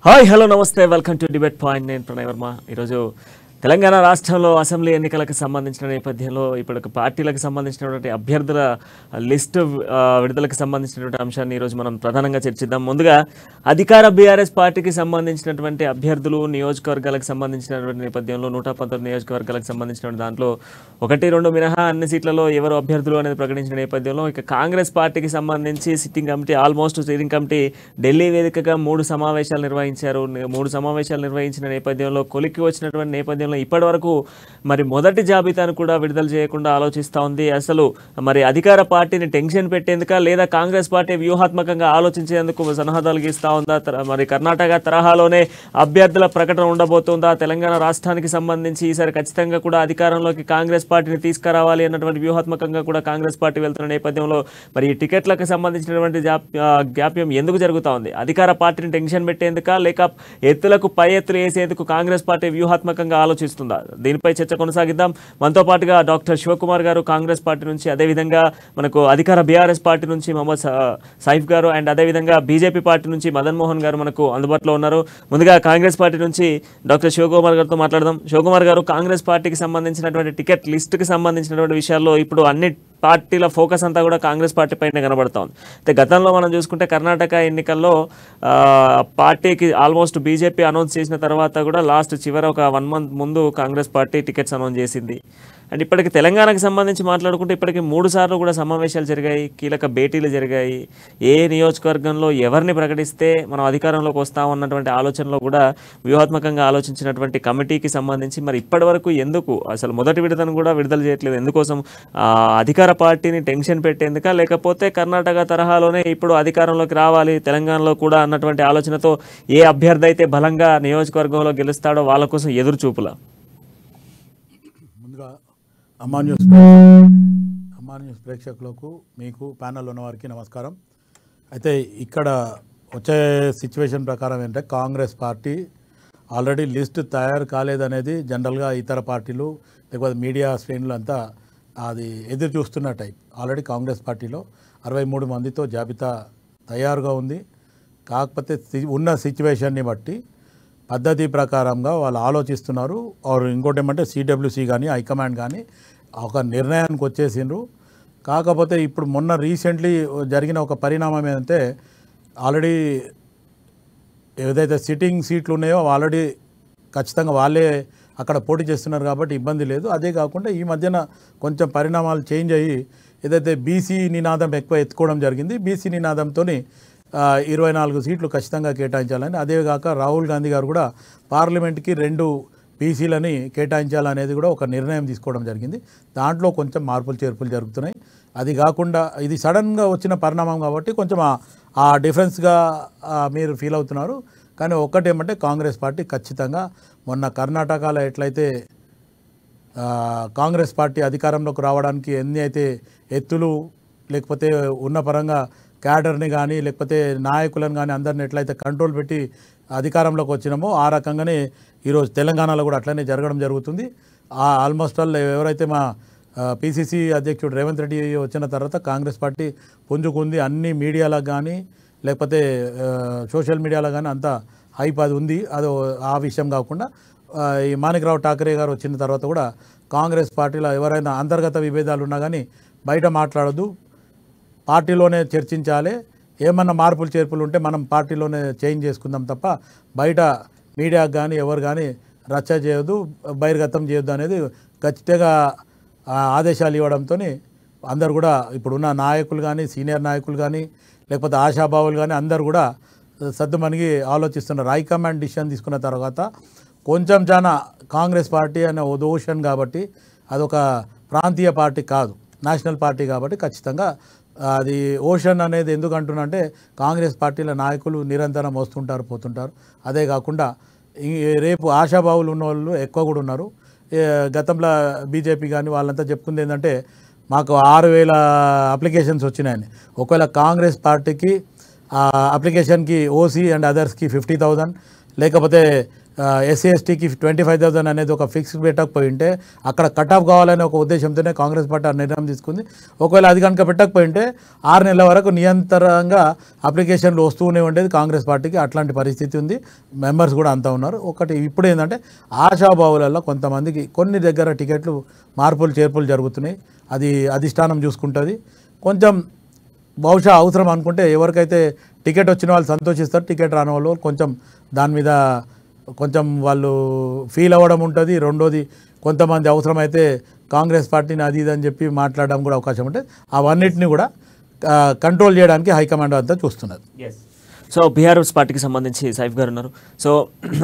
Hi hello నమస్తే welcome to debate point. నేను ప్రణయ్ వర్మ. ఈరోజు తెలంగాణ రాష్ట్రంలో అసెంబ్లీ ఎన్నికలకు సంబంధించిన నేపథ్యంలో ఇప్పుడు పార్టీలకు సంబంధించినటువంటి అభ్యర్థుల లిస్టు విడుదలకు సంబంధించినటువంటి అంశాన్ని ఈరోజు మనం ప్రధానంగా చర్చిద్దాం. ముందుగా అధికార బీఆర్ఎస్ పార్టీకి సంబంధించినటువంటి అభ్యర్థులు నియోజకవర్గాలకు సంబంధించినటువంటి నేపథ్యంలో 119 నియోజకవర్గాలకు సంబంధించిన దాంట్లో 1-2 మినహా అన్ని సీట్లలో ఎవరు అభ్యర్థులు అనేది ప్రకటించిన నేపథ్యంలో ఇక కాంగ్రెస్ పార్టీకి సంబంధించి సిట్టింగ్ కమిటీ ఢిల్లీ వేదికగా 3 సమావేశాలు నిర్వహించారు. 3 సమావేశాలు నిర్వహించిన నేపథ్యంలో కొలిక్కి వచ్చినటువంటి నేపథ్యంలో ఇప్పటి వరకు మరి మొదటి జాబితాను కూడా విడుదల చేయకుండా ఆలోచిస్తూ ఉంది. అసలు మరి అధికార పార్టీని టెన్షన్ పెట్టేందుక లేదా కాంగ్రెస్ పార్టీ వ్యూహాత్మకంగా ఆలోచించేందుకు సన్నాహాలు గీస్తూ ఉందా? మరి కర్ణాటక తరహాలోనే అభ్యర్థుల ప్రకటన ఉండబోతుందా? తెలంగాణ రాష్ట్రానికి సంబంధించి ఈసారి ఖచ్చితంగా కూడా అధికారంలోకి కాంగ్రెస్ పార్టీని తీసుకురావాలి అన్నటువంటి వ్యూహాత్మకంగా కూడా కాంగ్రెస్ పార్టీ వెళ్తున్న నేపథ్యంలో మరి ఈ టికెట్లకు సంబంధించినటువంటి జాప్యం ఎందుకు జరుగుతూ ఉంది? అధికార పార్టీని టెన్షన్ పెట్టేందుక లేక ఎత్తులకు పై ఎత్తులు వేసేందుకు కాంగ్రెస్ పార్టీ వ్యూహాత్మకంగా ఆలోచిస్తుందా? దీనిపై చర్చ కొనసాగిద్దాం. మనతో పాటుగా డాక్టర్ శివకుమార్ గారు కాంగ్రెస్ పార్టీ నుంచి, అదేవిధంగా మనకు అధికార బీఆర్ఎస్ పార్టీ నుంచి మహమ్మద్ సైఫ్ గారు అండ్ అదేవిధంగా బీజేపీ పార్టీ నుంచి మదన్ మోహన్ గారు మనకు అందుబాటులో ఉన్నారు. ముందుగా కాంగ్రెస్ పార్టీ నుంచి డాక్టర్ శివకుమార్ గారితో మాట్లాడదాం. శివకుమార్ గారు, కాంగ్రెస్ పార్టీకి సంబంధించినటువంటి టికెట్ లిస్టుకి సంబంధించినటువంటి విషయాల్లో ఇప్పుడు అన్ని పార్టీల ఫోకస్ అంతా కూడా కాంగ్రెస్ పార్టీ పైన కనబడతా ఉంది. అయితే గతంలో మనం చూసుకుంటే కర్ణాటక ఎన్నికల్లో పార్టీకి ఆల్మోస్ట్ బీజేపీ అనౌన్స్ చేసిన తర్వాత కూడా చివరి ఒక 1 month ముందు కాంగ్రెస్ పార్టీ టికెట్స్ అనౌన్స్ చేసింది. అండ్ ఇప్పటికి తెలంగాణకు సంబంధించి మాట్లాడుకుంటే ఇప్పటికి 3 సార్లు కూడా సమావేశాలు జరిగాయి, కీలక భేటీలు జరిగాయి. ఏ నియోజకవర్గంలో ఎవరిని ప్రకటిస్తే మనం అధికారంలోకి వస్తామన్నటువంటి ఆలోచనలో కూడా వ్యూహాత్మకంగా ఆలోచించినటువంటి కమిటీకి సంబంధించి మరి ఇప్పటి వరకు ఎందుకు అసలు మొదటి విడతను కూడా విడుదల చేయట్లేదు? ఎందుకోసం? అధికార పార్టీని టెన్షన్ పెట్టేందుక లేకపోతే కర్ణాటక తరహాలోనే ఇప్పుడు అధికారంలోకి రావాలి తెలంగాణలో కూడా అన్నటువంటి ఆలోచనతో ఏ అభ్యర్థి అయితే బలంగా నియోజకవర్గంలో గెలుస్తాడో వాళ్ళ కోసం ఎదురు చూపులా? ముందుగా అమ్మా న్యూస్ ప్రేక్షకులకు, మీకు ప్యానల్ ఉన్న వారికి నమస్కారం. అయితే ఇక్కడ వచ్చే సిచ్యువేషన్ ప్రకారం ఏంటంటే కాంగ్రెస్ పార్టీ ఆల్రెడీ లిస్ట్ తయారు కాలేదనేది జనరల్గా ఇతర పార్టీలు లేకపోతే మీడియా శ్రేణులు అంతా అది ఎదురు చూస్తున్న టైప్. ఆల్రెడీ కాంగ్రెస్ పార్టీలో 63 మందితో జాబితా తయారుగా ఉంది. కాకపోతే ఉన్న సిచ్యువేషన్ని బట్టి పద్ధతి ప్రకారంగా వాళ్ళు ఆలోచిస్తున్నారు. ఇంకోటి ఏమంటే సిడబ్ల్యూసి కానీ హైకమాండ్ కానీ ఒక నిర్ణయానికి వచ్చేసిండ్రు. కాకపోతే ఇప్పుడు మొన్న రీసెంట్లీ జరిగిన ఒక పరిణామం ఏంటంటే ఆల్రెడీ ఏదైతే సిట్టింగ్ సీట్లు ఉన్నాయో ఆల్రెడీ ఖచ్చితంగా వాళ్ళే అక్కడ పోటీ చేస్తున్నారు కాబట్టి ఇబ్బంది లేదు. అదే కాకుండా ఈ మధ్యన కొంచెం పరిణామాలు చేంజ్ అయ్యి ఏదైతే బీసీ నినాదం ఎక్కువ ఎత్తుకోవడం జరిగింది. బీసీ నినాదంతో 24 సీట్లు ఖచ్చితంగా కేటాయించాలని, అదేగాక రాహుల్ గాంధీ గారు కూడా పార్లమెంట్కి 2 బీసీలని కేటాయించాలనేది కూడా ఒక నిర్ణయం తీసుకోవడం జరిగింది. దాంట్లో కొంచెం మార్పులు చేర్పులు జరుగుతున్నాయి. అది కాకుండా ఇది సడన్గా వచ్చిన పరిణామం కాబట్టి కొంచెం ఆ డిఫరెన్స్గా మీరు ఫీల్ అవుతున్నారు. కానీ ఒక్కటేమంటే కాంగ్రెస్ పార్టీ ఖచ్చితంగా మొన్న కర్ణాటకలో ఎట్లయితే కాంగ్రెస్ పార్టీ అధికారంలోకి రావడానికి ఎన్ని అయితే ఎత్తులు లేకపోతే ఉన్న పరంగా క్యాడర్ని కానీ లేకపోతే నాయకులను కానీ అందరిని ఎట్లయితే కంట్రోల్ పెట్టి అధికారంలోకి వచ్చినామో ఆ రకంగానే ఈరోజు తెలంగాణలో కూడా అట్లనే జరగడం జరుగుతుంది. ఆల్మోస్ట్ ఆల్ ఎవరైతే మా పిసిసి అధ్యక్షుడు రేవంత్ రెడ్డి వచ్చిన తర్వాత కాంగ్రెస్ పార్టీ పుంజుకుంది. అన్ని మీడియాలకు కానీ లేకపోతే సోషల్ మీడియాలో కానీ అంతా హైప్ అది ఉంది. అది ఆ విషయం కాకుండా ఈ మాణిక్రావు ఠాకరే గారు వచ్చిన తర్వాత కూడా కాంగ్రెస్ పార్టీలో ఎవరైనా అంతర్గత విభేదాలు ఉన్నా కానీ బయట మాట్లాడద్దు, పార్టీలోనే చర్చించాలి. ఏమన్నా మార్పులు చేర్పులు ఉంటే మనం పార్టీలోనే చేంజ్ చేసుకుందాం తప్ప బయట మీడియాకు కానీ ఎవరు కానీ రచ్చ చేయొద్దు, బహిర్గతం చేయొద్దు అనేది ఖచ్చితంగా ఆదేశాలు ఇవ్వడంతో అందరు కూడా ఇప్పుడున్న నాయకులు కానీ సీనియర్ నాయకులు కానీ లేకపోతే ఆశాభావులు కానీ అందరు కూడా సద్దుమణిగి ఆలోచిస్తున్నారు. హైకమాండ్ డిసిషన్ తీసుకున్న తర్వాత కొంచెం చాలా కాంగ్రెస్ పార్టీ అనే ఓషన్ కాబట్టి అదొక ప్రాంతీయ పార్టీ కాదు, నేషనల్ పార్టీ కాబట్టి ఖచ్చితంగా అది ఓషన్ అనేది ఎందుకు అంటున్నా అంటే కాంగ్రెస్ పార్టీల నాయకులు నిరంతరం వస్తుంటారు పోతుంటారు. అదే కాకుండా రేపు ఆశాభావులు ఉన్న వాళ్ళు ఎక్కువ కూడా ఉన్నారు. గతంలో బీజేపీ కానీ వాళ్ళంతా చెప్పుకుంది ఏంటంటే మాకు 6,000 అప్లికేషన్స్ వచ్చినాయని. ఒకవేళ కాంగ్రెస్ పార్టీకి అప్లికేషన్కి ఓసీ అండ్ అదర్స్కి 50,000 లేకపోతే ఎస్సీ ఎస్టీకి 25,000 అనేది ఒక ఫిక్స్ పెట్టకపోయింటే అక్కడ కట్ ఆఫ్ కావాలనే ఒక ఉద్దేశంతోనే కాంగ్రెస్ పార్టీ ఆ నిర్ణయం తీసుకుంది. ఒకవేళ అది కనుక పెట్టకపోయింటే 6 నెలల వరకు నిరంతరంగా అప్లికేషన్లు వస్తూనే ఉండేది కాంగ్రెస్ పార్టీకి. అట్లాంటి పరిస్థితి ఉంది. మెంబర్స్ కూడా అంతా ఉన్నారు. ఒకటి ఇప్పుడు ఏంటంటే ఆశాభావులలో కొంతమందికి కొన్ని దగ్గర టికెట్లు మార్పులు చేర్పులు జరుగుతున్నాయి. అది అధిష్టానం చూసుకుంటుంది. కొంచెం బహుశా అవసరం అనుకుంటే ఎవరికైతే టికెట్ వచ్చిన వాళ్ళు సంతోషిస్తారు, టికెట్ రాని వాళ్ళు కొంచెం దాని మీద కొంచెం వాళ్ళు ఫీల్ అవ్వడం ఉంటుంది. రెండోది కొంతమంది అవసరమైతే కాంగ్రెస్ పార్టీని అది ఇది అని చెప్పి మాట్లాడడం కూడా అవకాశం ఉంటుంది. అవన్నిటిని కూడా కంట్రోల్ చేయడానికి హైకమాండ్ అంతా చూస్తున్నది. సో బీఆర్ఎస్ పార్టీకి సంబంధించి సైఫ్ గారు ఉన్నారు. సో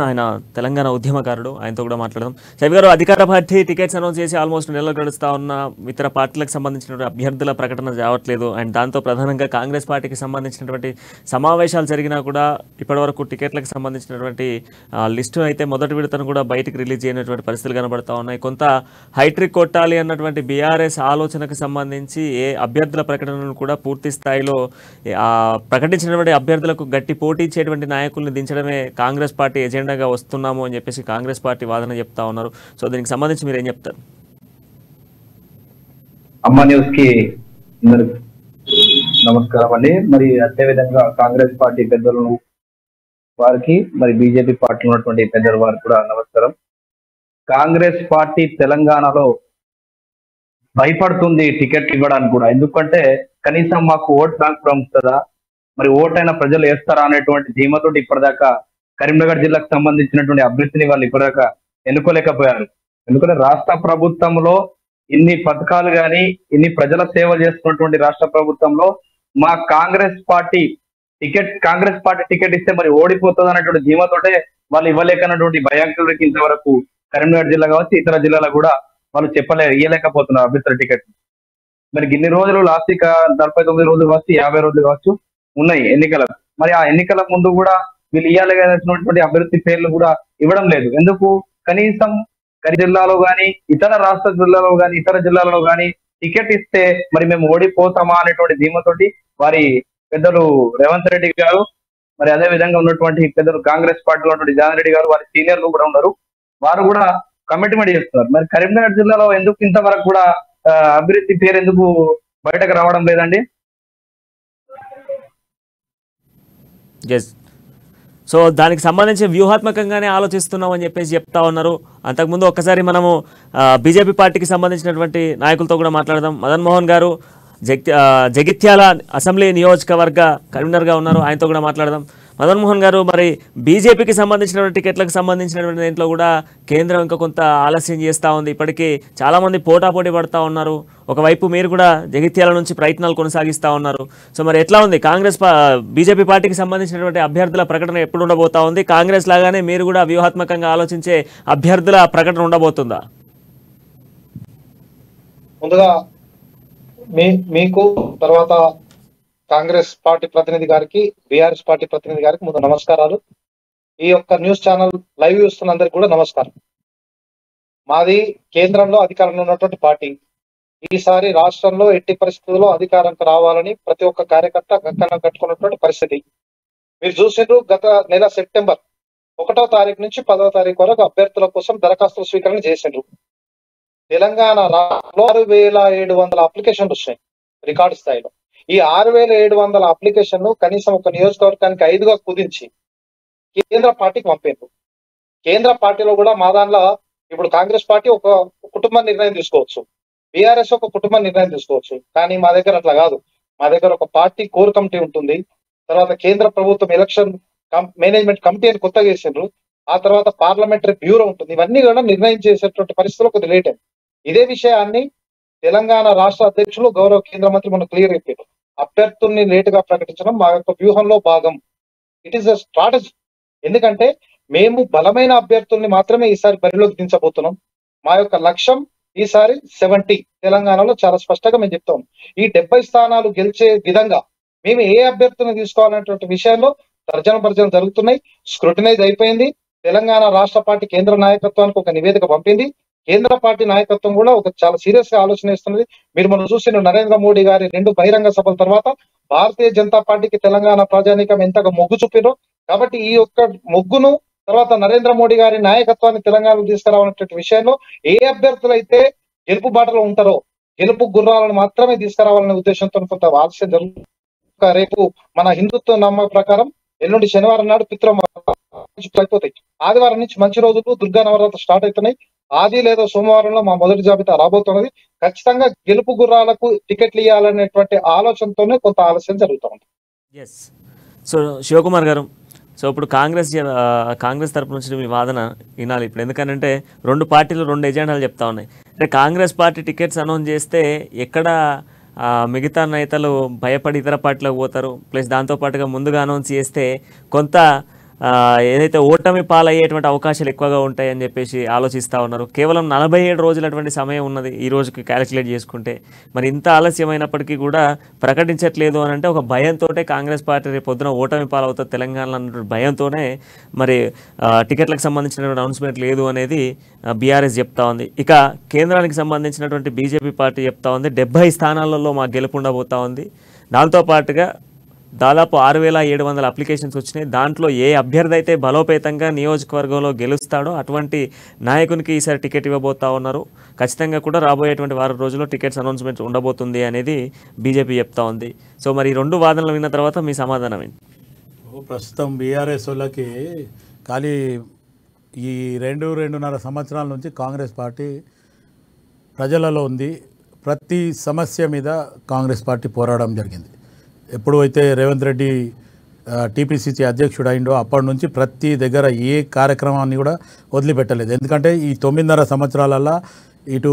ఆయన తెలంగాణ ఉద్యమకారుడు, ఆయనతో కూడా మాట్లాడదాం. సైఫ్ గారు, అధికార పార్టీ టికెట్స్ అనౌన్స్ చేసి ఆల్మోస్ట్ నెలలు గడుస్తూ ఉన్న ఇతర పార్టీలకు సంబంధించిన అభ్యర్థుల ప్రకటన రావట్లేదు. అండ్ దాంతో ప్రధానంగా కాంగ్రెస్ పార్టీకి సంబంధించినటువంటి సమావేశాలు జరిగినా కూడా ఇప్పటివరకు టికెట్లకు సంబంధించినటువంటి లిస్టు అయితే మొదటి విడతను కూడా బయటికి రిలీజ్ చేయనటువంటి పరిస్థితులు కనబడతా ఉన్నాయి. కొంత హైట్రిక్ కొట్టాలి అన్నటువంటి బీఆర్ఎస్ ఆలోచనకు సంబంధించి ఏ అభ్యర్థుల ప్రకటనను కూడా పూర్తి స్థాయిలో ప్రకటించినటువంటి అభ్యర్థులకు గట్టి పోటీ ఇచ్చేటువంటి నాయకుల్ని దించడమే కాంగ్రెస్ పార్టీ ఎజెండాగా వస్తున్నాము అని చెప్పేసి కాంగ్రెస్ పార్టీ వాదన చెప్తా ఉన్నారు. సో దీనికి సంబంధించి మీరు ఏం చెప్తారు? అమ్మ న్యూస్ కి నమస్కారం అండి. మరి అదేవిధంగా కాంగ్రెస్ పార్టీ పెద్దలను వారికి, మరి బీజేపీ పార్టీలో ఉన్నటువంటి పెద్దల వారికి కూడా నమస్కారం. కాంగ్రెస్ పార్టీ తెలంగాణలో భయపడుతుంది టికెట్ ఇవ్వడానికి కూడా. ఎందుకంటే కనీసం మాకు ఓట్ బ్యాంక్ పంపుతుందా, మరి ఓటైన ప్రజలు వేస్తారా అనేటువంటి ధీమతోటి ఇప్పటిదాకా కరీంనగర్ జిల్లాకు సంబంధించినటువంటి అభ్యర్థిని వాళ్ళు ఇప్పటిదాకా ఎన్నుకోలేకపోయారు. ఎందుకంటే రాష్ట్ర ప్రభుత్వంలో ఇన్ని పథకాలు కానీ ఇన్ని ప్రజల సేవ చేస్తున్నటువంటి రాష్ట్ర ప్రభుత్వంలో మా కాంగ్రెస్ పార్టీ టికెట్ ఇస్తే మరి ఓడిపోతుంది అన్నటువంటి ధీమతోటే వాళ్ళు ఇవ్వలేకన్నటువంటి భయాంకులకి ఇంతవరకు కరీంనగర్ జిల్లా కావచ్చు ఇతర జిల్లాలో కూడా వాళ్ళు ఇవ్వలేకపోతున్నారు అభ్యర్థుల టికెట్. మరి ఇన్ని రోజులు లాస్ట్ 49 రోజులు కావచ్చు, 50 రోజులు కావచ్చు ఉన్నాయి ఎన్నికలకు. మరి ఆ ఎన్నికల ముందు కూడా వీళ్ళు ఇవ్వాల్సినటువంటి అభ్యర్థి పేర్లు కూడా ఇవ్వడం లేదు. ఎందుకు? కనీసం జిల్లాలో కానీ ఇతర రాష్ట్ర జిల్లాలో కానీ ఇతర జిల్లాలలో కానీ టికెట్ ఇస్తే మరి మేము ఓడిపోతామా అనేటువంటి ధీమతోటి వారి పెద్దలు రేవంత్ రెడ్డి గారు, మరి అదే విధంగా ఉన్నటువంటి పెద్దలు కాంగ్రెస్ పార్టీలో ఉన్నటువంటి జాన్ రెడ్డి గారు, వారి సీనియర్లు కూడా ఉన్నారు, వారు కూడా కమిట్మెంట్ చేస్తున్నారు. మరి కరీంనగర్ జిల్లాలో ఎందుకు ఇంతవరకు కూడా అభివృద్ధి పేరు ఎందుకు బయటకు రావడం లేదండి? సో దానికి సంబంధించి వ్యూహాత్మకంగానే ఆలోచిస్తున్నాం అని చెప్పేసి చెప్తా ఉన్నారు. అంతకుముందు ఒక్కసారి మనము బీజేపీ పార్టీకి సంబంధించినటువంటి నాయకులతో కూడా మాట్లాడదాం. మదన్ మోహన్ గారు జగిత్యాల అసెంబ్లీ నియోజకవర్గ కన్వీనర్గా ఉన్నారు, ఆయనతో కూడా మాట్లాడదాం. మదన్ మోహన్ గారు, మరి బీజేపీకి సంబంధించినటువంటి టికెట్లకు సంబంధించినటువంటి దీంట్లో కూడా కేంద్రం ఇంకా కొంత ఆలస్యం చేస్తూ ఉంది. ఇప్పటికీ చాలామంది పోటాపోటీ పడుతూ ఉన్నారు. ఒకవైపు మీరు కూడా జగిత్యాల నుంచి ప్రయత్నాలు కొనసాగిస్తూ ఉన్నారు. సో మరి ఎట్లా ఉంది బీజేపీ పార్టీకి సంబంధించినటువంటి అభ్యర్థుల ప్రకటన ఎప్పుడు ఉండబోతా ఉంది? కాంగ్రెస్ లాగానే మీరు కూడా వ్యూహాత్మకంగా ఆలోచించే అభ్యర్థుల ప్రకటన ఉండబోతుందా? ముందుగా మీకు తర్వాత కాంగ్రెస్ పార్టీ ప్రతినిధి గారికి, బీఆర్ఎస్ పార్టీ ప్రతినిధి గారికి ముందు నమస్కారాలు. ఈ యొక్క న్యూస్ ఛానల్ లైవ్ చూస్తున్న అందరికి కూడా నమస్కారం. మాది కేంద్రంలో అధికారంలో ఉన్నటువంటి పార్టీ. ఈసారి రాష్ట్రంలో ఎట్టి పరిస్థితుల్లో అధికారంకి రావాలని ప్రతి ఒక్క కార్యకర్త గక్కన కట్టుకున్నటువంటి పరిస్థితి మీరు చూసిండ్రు. గత నెల సెప్టెంబర్ 1వ తారీఖు నుంచి 10వ తారీఖు వరకు అభ్యర్థుల కోసం దరఖాస్తుల స్వీకరణ చేసిండ్రు. తెలంగాణ రాష్ట్రంలో 6,700 అప్లికేషన్లు వచ్చినాయి రికార్డు స్థాయిలో. ఈ 6,700 అప్లికేషన్లు కనీసం ఒక నియోజకవర్గానికి 5గా కుదించి కేంద్ర పార్టీకి పంపారు. కేంద్ర పార్టీలో కూడా మా దానిలో ఇప్పుడు కాంగ్రెస్ పార్టీ ఒక కుటుంబ నిర్ణయం తీసుకోవచ్చు, బీఆర్ఎస్ ఒక కుటుంబ నిర్ణయం తీసుకోవచ్చు. కానీ మా దగ్గర అట్లా కాదు. మా దగ్గర ఒక పార్టీ కోర్ కమిటీ ఉంటుంది. తర్వాత కేంద్ర ప్రభుత్వం ఎలక్షన్ మేనేజ్మెంట్ కమిటీ అని కొత్తగా చేసిండ్రు. ఆ తర్వాత పార్లమెంటరీ బ్యూరో ఉంటుంది. ఇవన్నీ కూడా నిర్ణయం చేసేటువంటి పరిస్థితుల్లో కొద్దిగా లేట్ అయింది. ఇదే విషయాన్ని తెలంగాణ రాష్ట్ర అధ్యక్షులు గౌరవ కేంద్ర మంత్రి మనం క్లియర్ అయిపోయారు. అభ్యర్థుల్ని లేటుగా ప్రకటించడం మా యొక్క వ్యూహంలో భాగం. It is a strategy. ఎందుకంటే మేము బలమైన అభ్యర్థుల్ని మాత్రమే ఈసారి బరిలోకి దించబోతున్నాం. మా యొక్క లక్ష్యం ఈసారి 70 తెలంగాణలో చాలా స్పష్టంగా మేము చెప్తాం. ఈ 70 స్థానాలు గెలిచే విధంగా మేము ఏ అభ్యర్థులను తీసుకోవాలనేటువంటి విషయంలో తర్జన జరుగుతున్నాయి. స్క్రూటినైజ్ అయిపోయింది. తెలంగాణ రాష్ట్ర పార్టీ కేంద్ర నాయకత్వానికి ఒక నివేదిక పంపింది. కేంద్ర పార్టీ నాయకత్వం కూడా ఒక చాలా సీరియస్ గా ఆలోచన ఇస్తున్నది. మీరు మనం చూసిన నరేంద్ర మోడీ గారి 2 బహిరంగ సభల తర్వాత భారతీయ జనతా పార్టీకి తెలంగాణ ప్రజానీకం ఎంతగా మొగ్గు చూపినో, కాబట్టి ఈ యొక్క మొగ్గును తర్వాత నరేంద్ర మోడీ గారి నాయకత్వాన్ని తెలంగాణలో తీసుకురావాలనేటువంటి విషయంలో ఏ అభ్యర్థులు అయితే గెలుపు బాటలో ఉంటారో గెలుపు గుర్రాలను మాత్రమే తీసుకురావాలనే ఉద్దేశంతో కొంత ఆలస్యం జరుగుతుంది. రేపు మన హిందుత్వ నమ్మకం ప్రకారం ఎల్లుండి శనివారం నాడు అయిపోతాయి. ఆదివారం నుంచి మంచి రోజులు దుర్గా నవరాత్రులు స్టార్ట్ అవుతున్నాయి. ఆది లేదా సోమవారంలో మా మొదటి జాబితా రాబోతున్నది. ఖచ్చితంగా గెలుపు గుర్రాలకు టికెట్లు ఇవ్వాలనేటువంటి ఆలోచనతోనే కొంత ఆలస్యం జరుగుతుంది. ఎస్. సో శివకుమార్ గారు, సో ఇప్పుడు కాంగ్రెస్ తరపు నుంచి మీ వాదన వినాలి ఇప్పుడు. ఎందుకంటే రెండు పార్టీలు రెండు ఎజెండాలు చెప్తా ఉన్నాయి. అంటే కాంగ్రెస్ పార్టీ టికెట్స్ అనౌన్స్ చేస్తే ఎక్కడ మిగతా నేతలు భయపడి ఇతర పార్టీలకు పోతారు. ప్లస్ దాంతోపాటుగా ముందుగా అనౌన్స్ చేస్తే కొంత ఏదైతే ఓటమి పాలయ్యేటువంటి అవకాశాలు ఎక్కువగా ఉంటాయని చెప్పేసి ఆలోచిస్తూ ఉన్నారు. కేవలం 47 రోజులటువంటి సమయం ఉన్నది ఈ రోజుకి క్యాలిక్యులేట్ చేసుకుంటే. మరి ఇంత ఆలస్యమైనప్పటికీ కూడా ప్రకటించట్లేదు అని అంటే ఒక భయంతో కాంగ్రెస్ పార్టీ రేపు పొద్దున ఓటమి పాలవుతుంది తెలంగాణలో అన్నటువంటి భయంతోనే మరి టికెట్లకు సంబంధించినటువంటి అనౌన్స్మెంట్ లేదు అనేది బీఆర్ఎస్ చెప్తా ఉంది. ఇక కేంద్రానికి సంబంధించినటువంటి బీజేపీ పార్టీ చెప్తా ఉంది 70 స్థానాలలో మాకు గెలుపుండబోతా ఉంది. దాంతోపాటుగా దాదాపు 6,700 అప్లికేషన్స్ వచ్చినాయి. దాంట్లో ఏ అభ్యర్థి అయితే బలోపేతంగా నియోజకవర్గంలో గెలుస్తాడో అటువంటి నాయకునికి ఈసారి టికెట్ ఇవ్వబోతా ఉన్నారు. ఖచ్చితంగా కూడా రాబోయేటువంటి వారం రోజుల్లో టికెట్స్ అనౌన్స్మెంట్ ఉండబోతుంది అనేది బీజేపీ చెప్తా ఉంది. సో మరి ఈ రెండు వాదనలు విన్న తర్వాత మీ సమాధానం ఏంటి? ప్రస్తుతం బీఆర్ఎస్ వాళ్ళకి ఖాళీ ఈ 2-2.5 సంవత్సరాల నుంచి కాంగ్రెస్ పార్టీ ప్రజలలో ఉంది. ప్రతి సమస్య మీద కాంగ్రెస్ పార్టీ పోరాడడం జరిగింది. ఎప్పుడు అయితే రేవంత్ రెడ్డి టీపీసీసీ అధ్యక్షుడు అయిండో అప్పటి నుంచి ప్రతి దగ్గర ఏ కార్యక్రమాన్ని కూడా వదిలిపెట్టలేదు. ఎందుకంటే ఈ 9.5 సంవత్సరాలలో ఇటు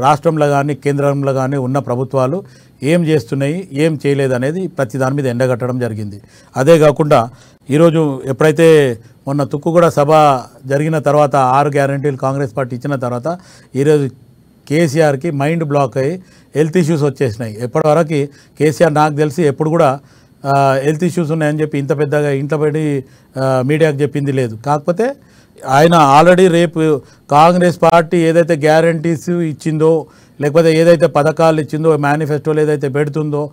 రాష్ట్రంలో కానీ కేంద్రంలో కానీ ఉన్న ప్రభుత్వాలు ఏం చేస్తున్నాయి ఏం చేయలేదు అనేది ప్రతి దాని మీద ఎండగట్టడం జరిగింది. అదే కాకుండా ఈరోజు ఎప్పుడైతే మొన్న తుక్కుగూడ సభ జరిగిన తర్వాత 6 గ్యారంటీలు కాంగ్రెస్ పార్టీ ఇచ్చిన తర్వాత ఈరోజు కేసీఆర్కి మైండ్ బ్లాక్ అయ్యి హెల్త్ ఇష్యూస్ వచ్చేసినాయి. ఎప్పటివరకు కేసీఆర్ నాకు తెలిసి ఎప్పుడు కూడా హెల్త్ ఇష్యూస్ ఉన్నాయని చెప్పి ఇంత పెద్దగా ఇంట్లో పడి మీడియాకు చెప్పింది లేదు. కాకపోతే ఆయన ఆల్రెడీ రేపు కాంగ్రెస్ పార్టీ ఏదైతే గ్యారంటీస్ ఇచ్చిందో లేకపోతే ఏదైతే పథకాలు ఇచ్చిందో మేనిఫెస్టోలు ఏదైతే పెడుతుందో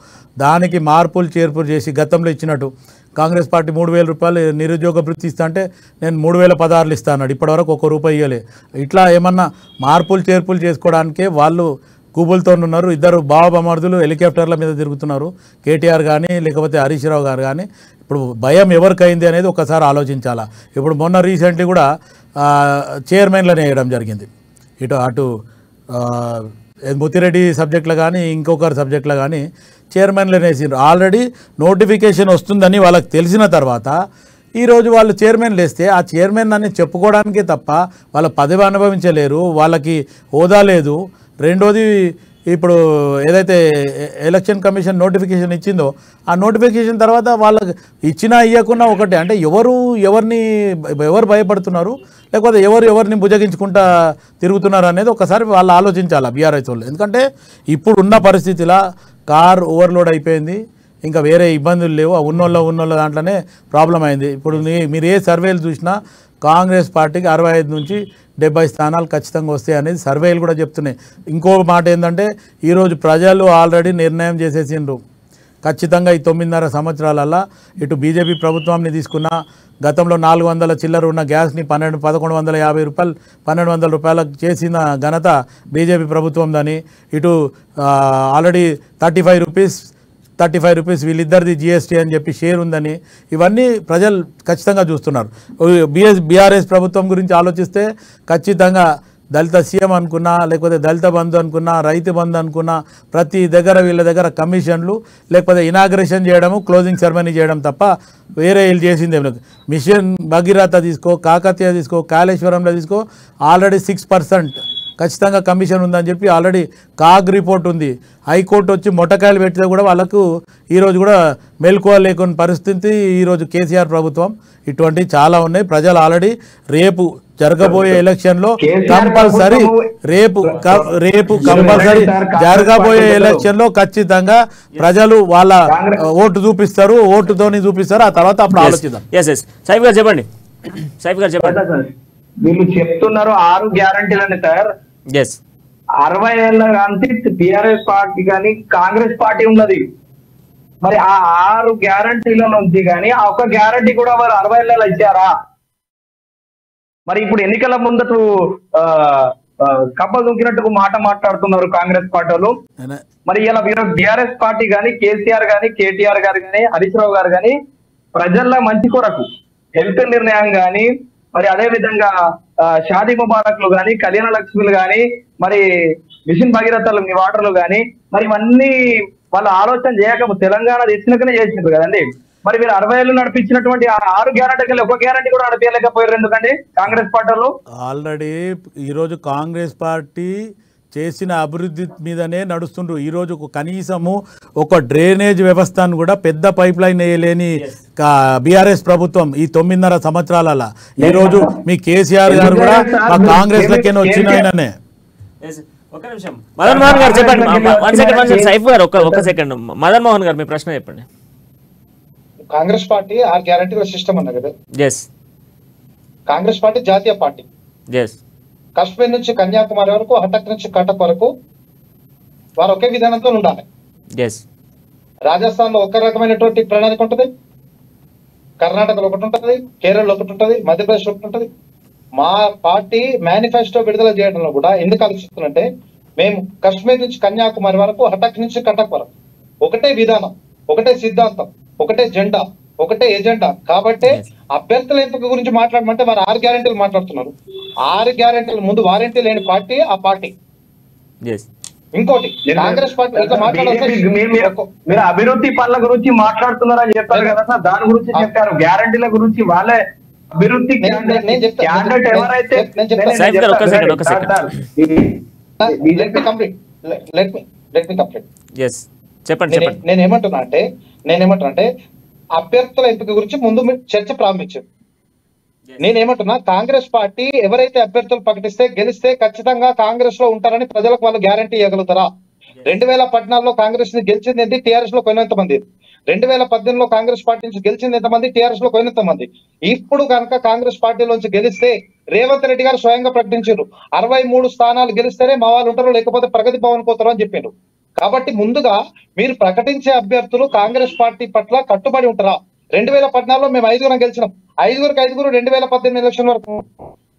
దానికి మార్పులు చేర్పులు చేసి గతంలో ఇచ్చినట్టు కాంగ్రెస్ పార్టీ 3,000 రూపాయలు నిరుద్యోగ వృత్తి ఇస్తా అంటే నేను 3,016 ఇస్తా అన్నాడు. ఇప్పటివరకు ₹1 ఇవ్వలే. ఇట్లా ఏమన్నా మార్పులు చేర్పులు చేసుకోవడానికే వాళ్ళు కూబులతో ఉన్నారు. ఇద్దరు బావబమర్దులు హెలికాప్టర్ల మీద తిరుగుతున్నారు. కేటీఆర్ కానీ లేకపోతే హరీష్ రావు గారు కానీ. ఇప్పుడు భయం ఎవరికైంది అనేది ఒకసారి ఆలోచించాలా. ఇప్పుడు మొన్న రీసెంట్లీ కూడా చైర్మన్లను వేయడం జరిగింది. అటు ముత్తిరెడ్డి సబ్జెక్టులో కానీ ఇంకొకరి సబ్జెక్టులో కానీ చైర్మన్లను వేసిండ్రు. ఆల్రెడీ నోటిఫికేషన్ వస్తుందని వాళ్ళకి తెలిసిన తర్వాత ఈరోజు వాళ్ళు చైర్మన్లు వేస్తే ఆ చైర్మన్ అని చెప్పుకోవడానికే తప్ప వాళ్ళ పదవి అనుభవించలేరు, వాళ్ళకి హోదా లేదు. రెండోది ఇప్పుడు ఏదైతే ఎలక్షన్ కమిషన్ నోటిఫికేషన్ ఇచ్చిందో ఆ నోటిఫికేషన్ తర్వాత వాళ్ళకి ఇచ్చినా ఇవ్వకున్నా ఒకటే. అంటే ఎవరు భయపడుతున్నారు లేకపోతే ఎవరిని భుజగించుకుంటా తిరుగుతున్నారు అనేది ఒకసారి వాళ్ళు ఆలోచించాలి బీఆర్ఎస్ వాళ్ళు. ఎందుకంటే ఇప్పుడు ఉన్న పరిస్థితిలో కార్ ఓవర్లోడ్ అయిపోయింది, ఇంకా వేరే ఇబ్బందులు లేవు. ఆ ఉన్నోళ్ళ దాంట్లోనే ప్రాబ్లం అయింది. ఇప్పుడు మీరు ఏ సర్వేలు చూసినా కాంగ్రెస్ పార్టీకి 65 నుంచి 70 స్థానాలు ఖచ్చితంగా వస్తాయి అనేది సర్వేలు కూడా చెప్తున్నాయి. ఇంకో మాట ఏంటంటే ఈరోజు ప్రజలు ఆల్రెడీ నిర్ణయం చేసేసిండ్రు. ఖచ్చితంగా ఈ 9.5 సంవత్సరాలల్లో ఇటు బీజేపీ ప్రభుత్వాన్ని తీసుకున్న గతంలో 400 చిల్లర ఉన్న గ్యాస్ని 1,150 రూపాయలు 1,200 రూపాయలకు చేసిన ఘనత బీజేపీ ప్రభుత్వందని, ఇటు ఆల్రెడీ 35 రూపీస్ వీళ్ళిద్దరిది జిఎస్టీ అని చెప్పి షేర్ ఉందని, ఇవన్నీ ప్రజలు ఖచ్చితంగా చూస్తున్నారు. బీఆర్ఎస్ ప్రభుత్వం గురించి ఆలోచిస్తే ఖచ్చితంగా దళిత సీఎం అనుకున్నా లేకపోతే దళిత బంధు అనుకున్నా రైతు బంధు అనుకున్నా ప్రతి దగ్గర వీళ్ళ దగ్గర కమిషన్లు లేకపోతే ఇనాగ్రేషన్ చేయడము క్లోజింగ్ సెరమనీ చేయడం తప్ప వేరే వీళ్ళు చేసింది ఏమి లేదు. మిషన్ భగీరథ తీసుకో, కాకతీయ తీసుకో, కాళేశ్వరంలో తీసుకో, ఆల్రెడీ 6% ఖచ్చితంగా కమిషన్ ఉందని చెప్పి ఆల్రెడీ కాగ్ రిపోర్ట్ ఉంది. హైకోర్టు వచ్చి మొట్టకాయలు పెట్టితే కూడా వాళ్ళకు ఈరోజు కూడా మెలకువ లేకున్న పరిస్థితి ఈరోజు కేసీఆర్ ప్రభుత్వం. ఇటువంటి చాలా ఉన్నాయి. ప్రజలు ఆల్రెడీ రేపు జరగబోయే ఎలక్షన్లో కంపల్సరీ జరగబోయే ఎలక్షన్లో ఖచ్చితంగా ప్రజలు వాళ్ళ ఓటు చూపిస్తారు, ఓటుతోని చూపిస్తారు. ఆ తర్వాత అప్పుడు ఆలోచిద్దాం. సైఫ్ గారు చెప్పండి. వీళ్ళు చెప్తున్నారు 6 గ్యారంటీలని సార్. 60 ఏళ్ళ కానీ టిఆర్ఎస్ పార్టీ కానీ కాంగ్రెస్ పార్టీ ఉన్నది. మరి ఆ 6 గ్యారంటీల నుంచి కానీ ఆ ఒక్క గ్యారంటీ కూడా వారు 60 ఏళ్ళలో ఇచ్చారా? మరి ఇప్పుడు ఎన్నికల ముందటు కప్పలు దుంకినట్టు మాట మాట్లాడుతున్నారు కాంగ్రెస్ పార్టీ వాళ్ళు. మరి ఇలా బీఆర్ఎస్ పార్టీ కానీ కేసీఆర్ గాని కేటీఆర్ గారు కానీ హరీష్ రావు గారు కానీ ప్రజల మంచి కొరకు హెల్త్ నిర్ణయం గాని మరి అదే విధంగా షాదీ ముబారక్లు గాని కళ్యాణ లక్ష్మిలు గాని మరి మిషన్ భగీరథలు మీ వాటర్లు గాని మరి ఇవన్నీ వాళ్ళ ఆలోచన చేయక తెలంగాణ తెచ్చినాకనే చేసినారు కదండి. మరి మీరు 60 ఏళ్ళు నడిపించినటువంటి 6 గ్యారంటీలు ఒక గ్యారంటీ కూడా నడిపించలేకపోయారు ఎందుకండి కాంగ్రెస్ పార్టీలో? ఆల్రెడీ ఈరోజు కాంగ్రెస్ పార్టీ చేసిన అభివృద్ధి మీదనే నడుస్తుండ్రు. ఈరోజు కనీసము ఒక డ్రైనేజ్ వ్యవస్థను కూడా పెద్ద పైప్ లైన్ వేయలేని బీఆర్ఎస్ ప్రభుత్వం ఈ 9.5 సంవత్సరాల. ఈరోజు మీ కేసీఆర్ గారు కూడా మా కాంగ్రెస్ లెక్కనే వచ్చినాయననే. ఒక నిమిషం మదన్ మోహన్ గారు చెప్పండి. సైఫ్ గారు ఒక సెకండ్. మదన్ మోహన్ గారు మీ ప్రశ్న చెప్పండి. కాంగ్రెస్ పార్టీ 6 గ్యారంటీల సిస్టమ్ అన్న కదా. కాంగ్రెస్ పార్టీ జాతీయ పార్టీ. కాశ్మీర్ నుంచి కన్యాకుమారి వరకు, హఠక్ నుంచి కటక్ వరకు వారు ఒకే విధానంతో ఉండాలి. రాజస్థాన్ లో ఒక రకమైనటువంటి ప్రణాళిక ఉంటుంది, కర్ణాటకలో ఒకటి ఉంటుంది, కేరళలో ఒకటి ఉంటుంది, మధ్యప్రదేశ్ ఒకటి ఉంటుంది. మా పార్టీ మేనిఫెస్టో విడుదల చేయడంలో కూడా ఎందుకు ఆలోచిస్తుందంటే మేము కాశ్మీర్ నుంచి కన్యాకుమారి వరకు, హఠక్ నుంచి కటక్ వరకు ఒకటే విధానం, ఒకటే సిద్ధాంతం, ఒకటే జెండా, ఒకటే ఎజెండా. కాబట్టి అభ్యర్థుల ఎంపిక గురించి మాట్లాడమంటే వారు 6 గ్యారెంటీలు మాట్లాడుతున్నారు. 6 గ్యారెంటీల ముందు వారంటీ లేని పార్టీ ఆ పార్టీ. ఇంకోటి కాంగ్రెస్ పార్టీ మీరు అభివృద్ధి పనుల గురించి మాట్లాడుతున్నారని చెప్పారు కదా సార్, దాని గురించి చెప్పారు. గ్యారెంటీల గురించి వాళ్ళే అభివృద్ధి నేనేమంటున్నా అంటే అభ్యర్థుల ఎంపిక గురించి ముందు చర్చ ప్రారంభించారు. నేనేమంటున్నా కాంగ్రెస్ పార్టీ ఎవరైతే అభ్యర్థులు ప్రకటిస్తే గెలిస్తే ఖచ్చితంగా కాంగ్రెస్ లో ఉంటారని ప్రజలకు వాళ్ళు గ్యారంటీ ఇవ్వగలుగుతారా? 2014లో కాంగ్రెస్ ని గెలిచింది ఏంటి, టీఆర్ఎస్ లో కొనేంత మంది? 2018లో కాంగ్రెస్ పార్టీ నుంచి గెలిచింది ఎంతమంది, టీఆర్ఎస్ లో కొనేంత మంది? ఇప్పుడు కనుక కాంగ్రెస్ పార్టీలోంచి గెలిస్తే రేవంత్ రెడ్డి గారు స్వయంగా ప్రకటించారు 63 స్థానాలు గెలిస్తేనే మా వాళ్ళు ఉంటారు, లేకపోతే ప్రగతి భవన్ పోతారు అని చెప్పారు. కాబట్టి ముందుగా మీరు ప్రకటించే అభ్యర్థులు కాంగ్రెస్ పార్టీ పట్ల కట్టుబడి ఉంటారా? 2014లో మేము 5 గెలిచినాం, 5 2018 ఎలక్షన్ వరకు.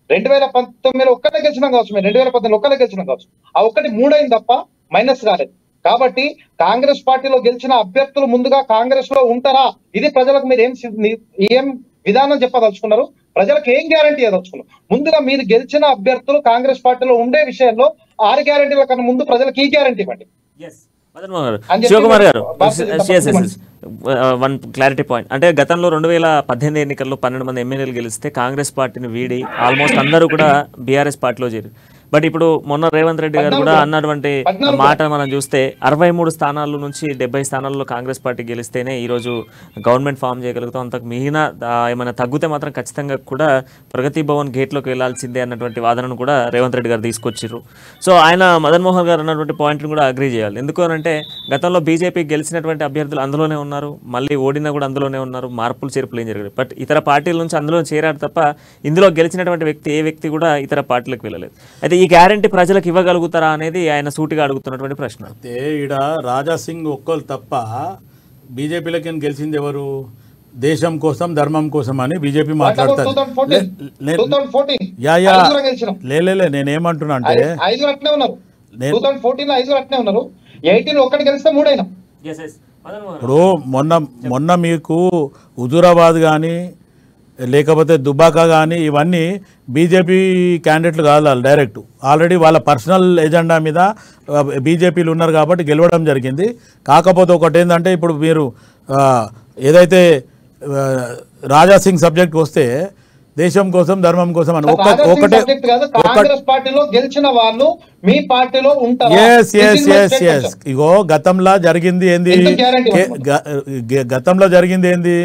2019లో ఒక్కటే గెలిచినాం కావచ్చు, మేము 2018లో ఒక్కటే గెలిచినాం కావచ్చు. ఆ ఒక్కటి 3 అయింది తప్ప మైనస్ కాలేదు. కాబట్టి కాంగ్రెస్ పార్టీలో గెలిచిన అభ్యర్థులు ముందుగా కాంగ్రెస్ లో ఉంటారా? ఇది ప్రజలకు మీరు ఏం విధానం చెప్పదలుచుకున్నారు, ప్రజలకు ఏం గ్యారంటీ ఇవ్వదలుచుకున్నారు? ముందుగా మీరు గెలిచిన అభ్యర్థులు కాంగ్రెస్ పార్టీలో ఉండే విషయంలో 6 గ్యారంటీల కన్నా ముందు ప్రజలకు ఈ గ్యారంటీ ఇవ్వండి. శివకుమార్ గారు, వన్ క్లారిటీ పాయింట్. అంటే గతంలో 2018 ఎన్నికల్లో 12 మంది ఎమ్మెల్యేలు గెలిస్తే కాంగ్రెస్ పార్టీని వీడి ఆల్మోస్ట్ అందరూ కూడా బీఆర్ఎస్ పార్టీలో చేరి. బట్ ఇప్పుడు మొన్న రేవంత్ రెడ్డి గారు కూడా అన్నటువంటి మాట మనం చూస్తే 63 స్థానాల నుంచి 70 స్థానాల్లో కాంగ్రెస్ పార్టీ గెలిస్తేనే ఈరోజు గవర్నమెంట్ ఫామ్ చేయగలుగుతాం, అంతకు మిగిలిన ఏమైనా తగ్గితే మాత్రం ఖచ్చితంగా కూడా ప్రగతి భవన్ గేట్లోకి వెళ్లాల్సిందే అన్నటువంటి వాదనను కూడా రేవంత్ రెడ్డి గారు తీసుకొచ్చారు. సో ఆయన మదన్ మోహన్ గారు అన్నటువంటి పాయింట్ని కూడా అగ్రీ చేయాలి. ఎందుకు అంటే గతంలో బీజేపీ గెలిచినటువంటి అభ్యర్థులు అందులోనే ఉన్నారు, మళ్ళీ ఓడినా కూడా అందులోనే ఉన్నారు, మార్పులు చేర్పులు ఏం జరిగాయి. బట్ ఇతర పార్టీల నుంచి అందులో చేరారు తప్ప ఇందులో గెలిచినటువంటి వ్యక్తి ఏ వ్యక్తి కూడా ఇతర పార్టీలకు వెళ్ళలేదు. అయితే ఈ గ్యారంటీ ప్రజలకు ఇవ్వగలుగుతారా అనేది ఆయన సూటిగా అడుగుతున్నటువంటి ప్రశ్న. అయితే ఈడ రాజాసింగ్ ఒక్కరు తప్ప బీజేపీలకి గెలిచింది ఎవరు? దేశం కోసం ధర్మం కోసం అని బీజేపీ మాట్లాడతారు. నేనేమంటున్నా అంటే ఇప్పుడు మొన్న మీకు హుజూరాబాద్ కానీ లేకపోతే దుబాకా కానీ ఇవన్నీ బీజేపీ క్యాండిడేట్లు కాదు, వాళ్ళు డైరెక్ట్ ఆల్రెడీ వాళ్ళ పర్సనల్ ఎజెండా మీద బీజేపీలు ఉన్నారు కాబట్టి గెలవడం జరిగింది. కాకపోతే ఒకటి ఏంటంటే ఇప్పుడు మీరు ఏదైతే రాజాసింగ్ సబ్జెక్ట్ వస్తే దేశం కోసం ధర్మం కోసం అని ఒకటే ఇగో గతంలో జరిగింది ఏంది,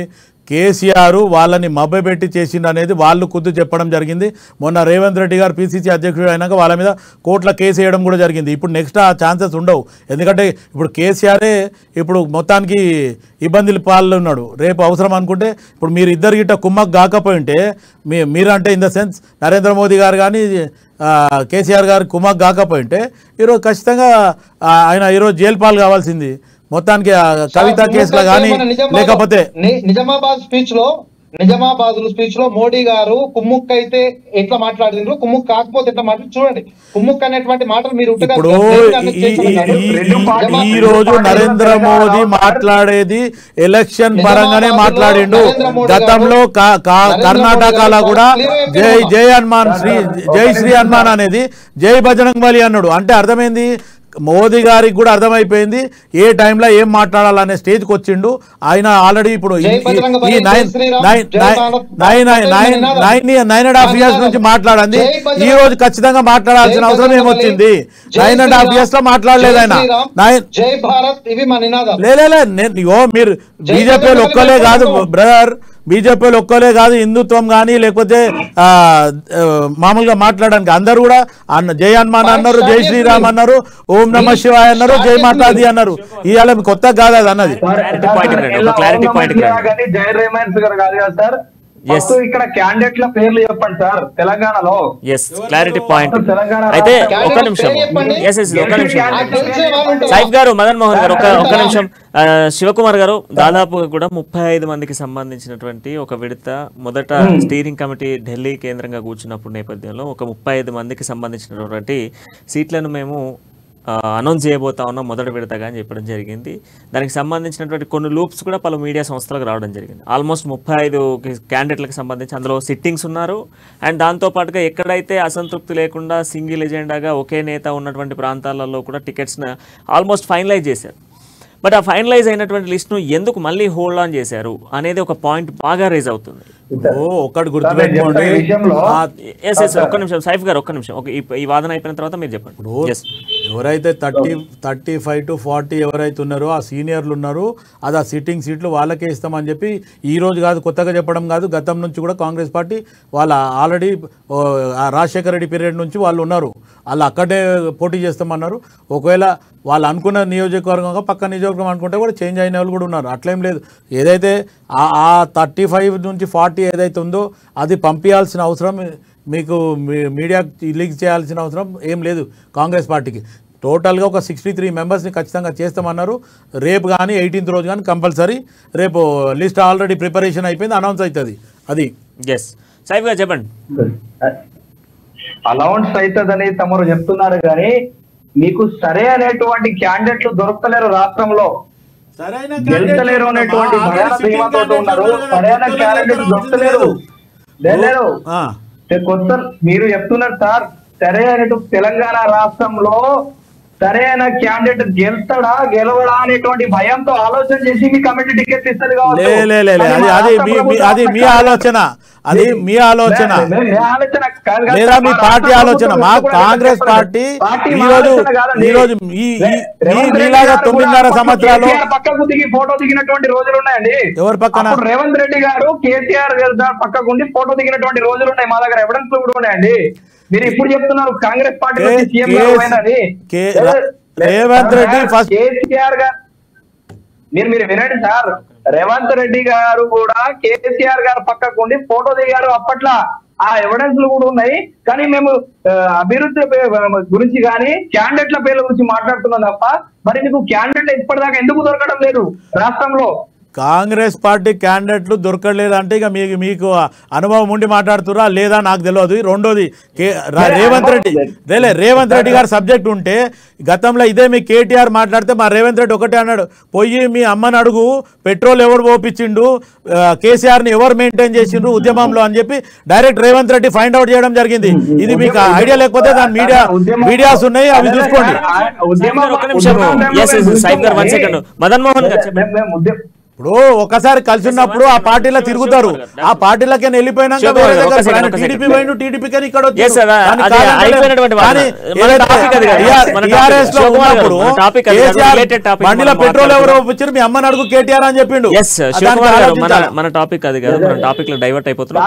కేసీఆర్ వాళ్ళని మభ్యపెట్టి చేసిండు అనేది వాళ్ళు ఖుద్దు చెప్పడం జరిగింది. మొన్న రేవంత్ రెడ్డి గారు పీసీసీ అధ్యక్షుడు అయినాక వాళ్ళ మీద కోర్టుల కేసు వేయడం కూడా జరిగింది. ఇప్పుడు నెక్స్ట్ ఆ ఛాన్సెస్ ఉండవు, ఎందుకంటే ఇప్పుడు కేసీఆరే ఇప్పుడు మొత్తానికి ఇబ్బందులు పాల్లో ఉన్నాడు. రేపు అవసరం అనుకుంటే ఇప్పుడు మీరు ఇద్దరు గిట్ట కుమ్మక్ కాకపోయి ఉంటే మీరంటే in the sense Narendra Modi గారు కానీ కేసీఆర్ గారు కుమ్మక్ కాకపోయి ఉంటే ఈరోజు ఖచ్చితంగా ఆయన ఈరోజు జైలు పాలు కావాల్సింది. మొత్తానికి కవిత కేసులో కానీ లేకపోతే నిజామాబాద్ స్పీచ్ లో నిజామాబాద్ స్పీచ్ లో మోడీ గారు కుమ్ముక్ అయితే ఎట్లా మాట్లాడిండ్రు, కుమ్ముక్ కాకపోతే ఎట్లా మాట్లాడి చూడండి. కుమ్ముక్ అనేటువంటి మాటలు మీరు ఇప్పుడు ఈ రోజు నరేంద్ర మోదీ మాట్లాడేది ఎలక్షన్ పరంగానే మాట్లాడిండు. గతంలో కర్ణాటకలో కూడా జై హనుమాన్ జై శ్రీ హనుమాన్ అనేది జై బజరంగ్ బలి అన్నాడు. అంటే అర్థమైంది, మోదీ గారికి కూడా అర్థమైపోయింది ఏ టైంలో ఏం మాట్లాడాలనే స్టేజ్కి వచ్చిండు ఆయన. ఆల్రెడీ ఇప్పుడు ఈ 9.5 years నుంచి మాట్లాడండి, ఈ రోజు ఖచ్చితంగా మాట్లాడాల్సిన అవసరం ఏమొచ్చింది? 9.5 years లో మాట్లాడలేదు ఆయన. మీరు బీజేపీలో ఒక్కలే కాదు బ్రదర్, బీజేపీలో ఒక్కలే కాదు, హిందుత్వం కానీ లేకపోతే మామూలుగా మాట్లాడడానికి అందరూ కూడా జై హనుమాన్ అన్నారు, జై శ్రీరామ్ అన్నారు, ఓం నమ శివాయ అన్నారు, జై మాతాది అన్నారు. ఇవాళ కొత్త కాదు అది అన్నది. జై రేమాన్స్ గారు కాదు కదా సార్, ఇక్కడ క్యాండిడేట్ల పేర్లు చెప్పండి సార్ తెలంగాణలో. Clarity point. అయితే ఒక నిమిషం సైఫ్ గారు, మదన్ మోహన్ గారు ఒక నిమిషం. శివకుమార్ గారు, దాదాపుగా కూడా 35 మందికి సంబంధించినటువంటి ఒక విడత మొదట స్టీరింగ్ కమిటీ ఢిల్లీ కేంద్రంగా కూర్చున్నప్పుడు నేపథ్యంలో ఒక 35 మందికి సంబంధించినటువంటి సీట్లను మేము అనౌన్స్ చేయబోతా ఉన్నాం మొదటి విడతగా అని చెప్పడం జరిగింది. దానికి సంబంధించినటువంటి కొన్ని లూప్స్ కూడా పలు మీడియా సంస్థలకు రావడం జరిగింది. ఆల్మోస్ట్ 35 క్యాండిడేట్లకు సంబంధించి అందులో సిట్టింగ్స్ ఉన్నారు. అండ్ దాంతోపాటుగా ఎక్కడైతే అసంతృప్తి లేకుండా సింగిల్ ఎజెండాగా ఒకే నేత ఉన్నటువంటి ప్రాంతాలలో కూడా టికెట్స్ని ఆల్మోస్ట్ ఫైనలైజ్ చేశారు. బట్ ఆ ఫైనలైజ్ అయినటువంటి లిస్ట్ను ఎందుకు మళ్ళీ హోల్డ్ ఆన్ చేశారు అనేది ఒక పాయింట్ బాగా రేజ్ అవుతుంది. ఒక్కటి గుర్తుపెట్టుకోండి. ఒక్క నిమిషం సైఫ్ గారు, ఒక్క నిమిషం. ఈ వాదన అయిపోయిన తర్వాత మీరు చెప్పండి. ఎవరైతే 35 to 40 ఎవరైతే ఉన్నారో ఆ సీనియర్లు ఉన్నారు, అది ఆ సిట్టింగ్ సీట్లు వాళ్ళకే ఇస్తామని చెప్పి ఈ రోజు కాదు, కొత్తగా చెప్పడం కాదు, గతం నుంచి కూడా కాంగ్రెస్ పార్టీ వాళ్ళ ఆల్రెడీ రాజశేఖర రెడ్డి పీరియడ్ నుంచి వాళ్ళు ఉన్నారు, వాళ్ళు అక్కడే పోటీ చేస్తామన్నారు. ఒకవేళ వాళ్ళు అనుకున్న నియోజకవర్గంగా పక్క నియోజకవర్గం అనుకుంటే కూడా చేంజ్ అయిన వాళ్ళు కూడా ఉన్నారు. అట్లేం లేదు. ఏదైతే ఆ 35 నుంచి 40 ఏదైతే ఉందో అది పంపించాల్సిన అవసరం మీకు మీడియా లీక్ చేయాల్సిన అవసరం ఏం లేదు కాంగ్రెస్ పార్టీకి. టోటల్గా ఒక 63 మెంబర్స్ని ఖచ్చితంగా చేస్తామన్నారు. రేపు కానీ 18th రోజు కానీ కంపల్సరీ రేపు లిస్ట్ ఆల్రెడీ ప్రిపరేషన్ అయిపోయింది, అనౌన్స్ అవుతుంది. అది సైఫ్ గారు చెప్పండి. అనౌన్స్ అవుతుందని తమరు చెప్తున్నారు కానీ మీకు సరే అనేటువంటి క్యాండిడేట్లు దొరకలేరు రాష్ట్రంలో, గెలుస్తలేరు అనేటువంటి భయానతో ఉన్నారు. సరైన క్యాండిడేట్ దొరకలేరు. కొత్త మీరు చెప్తున్నారు సార్, సరైన తెలంగాణ రాష్ట్రంలో సరైన క్యాండిడేట్ గెలుస్తాడా గెలవడా అనేటువంటి భయంతో ఆలోచన చేసి మీ కమిటీ టికెట్ ఇస్తారు కావచ్చు. అది మీ ఆలోచన, అది మీ ఆలోచన లేదా మీ పార్టీ ఆలోచన. మా కాంగ్రెస్ పార్టీ ఈరోజు మీలాగా 9.5 సంవత్సరాలు పక్కకు దిగి ఫోటో దిగినటువంటి రోజులు ఉన్నాయండి. ఎవరు పక్కన? రేవంత్ రెడ్డి గారు కేసీఆర్ పక్కకు ఉండి ఫోటో దిగినటువంటి రోజులు ఉన్నాయి. మా దగ్గర ఎవిడెన్స్ కూడా ఉన్నాయండి. మీరు ఇప్పుడు చెప్తున్నారు కాంగ్రెస్ పార్టీ రేవంత్ రెడ్డి ఫస్ట్ కేసీఆర్ గారు, మీరు వినండి సార్, రేవంత్ రెడ్డి గారు కూడా కేసీఆర్ గారు పక్కకు ఉండి ఫోటో దిగారు. అప్పట్లో ఆ ఎవిడెన్స్ కూడా ఉన్నాయి. కానీ మేము అభివృద్ధి గురించి కానీ క్యాండిడేట్ల పేర్ల గురించి మాట్లాడుతున్నాం తప్ప మరి మీకు క్యాండిడేట్ ఇప్పటిదాకా ఎందుకు దొరకడం లేదు రాష్ట్రంలో? కాంగ్రెస్ పార్టీ క్యాండిడేట్లు దొరకలేదంటే ఇక మీకు అనుభవం ఉండి మాట్లాడుతురా లేదా నాకు తెలియదు. రెండోది రేవంత్ రెడ్డి గారు సబ్జెక్ట్ ఉంటే గతంలో ఇదే మీ కేటీఆర్ మాట్లాడితే మా రేవంత్ రెడ్డి ఒకటే అన్నాడు, పోయి మీ అమ్మని అడుగు పెట్రోల్ ఎవరు పోపించిండు, కేసీఆర్ని ఎవరు మెయింటైన్ చేసిండ్రు ఉద్యమంలో అని చెప్పి direct Revanth Reddy find out చేయడం జరిగింది. ఇది మీకు ఐడియా లేకపోతే దాని మీడియాస్ ఉన్నాయి, అవి చూసుకోండి. మదన్ మోహన్ గారు, ఇప్పుడు ఒకసారి కలిసి ఉన్నప్పుడు ఆ పార్టీలో తిరుగుతారు, ఆ పార్టీలకి వెళ్ళిపోయినాక టీడీపీ పోయిన టీడీపీ కానీ ఇక్కడ బండిలో పెట్రోల్ ఎవరు వచ్చారు మీ అమ్మని అడుగు కేటీఆర్ అని చెప్పిండు. మన టాపిక్ అది కాదు, మన టాపిక్ లో డైవర్ట్ అయిపోతున్నాం.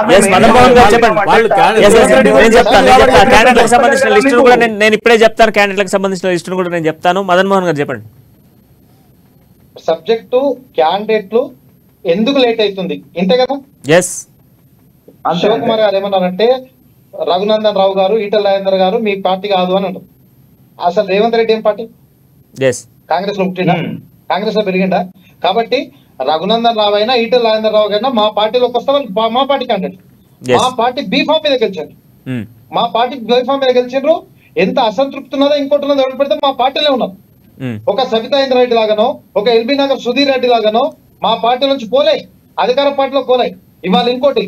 సంబంధించిన లిస్టు కూడా నేను ఇప్పుడే చెప్తాను, క్యాండిడేట్లకు సంబంధించిన లిస్టును కూడా నేను చెప్తాను. మదన్ మోహన్ గారు చెప్పండి. సబ్జెక్టు క్యాండిడేట్లు ఎందుకు లేట్ అవుతుంది ఇంతే కదా. శివకుమార్ గారు ఏమన్నారంటే రఘునందన్ రావు గారు, ఈటల రాజేందర్ గారు మీ పార్టీ కాదు అని అంటారు. అసలు రేవంత్ రెడ్డి ఏం పార్టీ? కాంగ్రెస్ లో పుట్టిండా? కాంగ్రెస్ లో పెరిగిండా? కాబట్టి రఘునందన్ రావు అయినా ఈటెల రాజేందర్ రావు అయినా మా పార్టీలోకి వస్తే వాళ్ళు మా పార్టీ క్యాండిడేట్. మా పార్టీ బీఫామ్ మీద గెలిచారు, మా పార్టీ బీఫామ్ మీద గెలిచిండ్రు. ఎంత అసంతృప్తి ఉన్నదో ఇంకోటి ఉన్నదో ఎవరు పెడితే మా పార్టీలో ఉన్నారు. ఒక సవితా ఇంద్రారెడ్డి లాగానో ఒక ఎల్బీ నగర్ సుధీర్ రెడ్డి లాగానో మా పార్టీ నుంచి పోలే, అధికార పార్టీలో పోలే. ఇవాళ ఇంకోటి,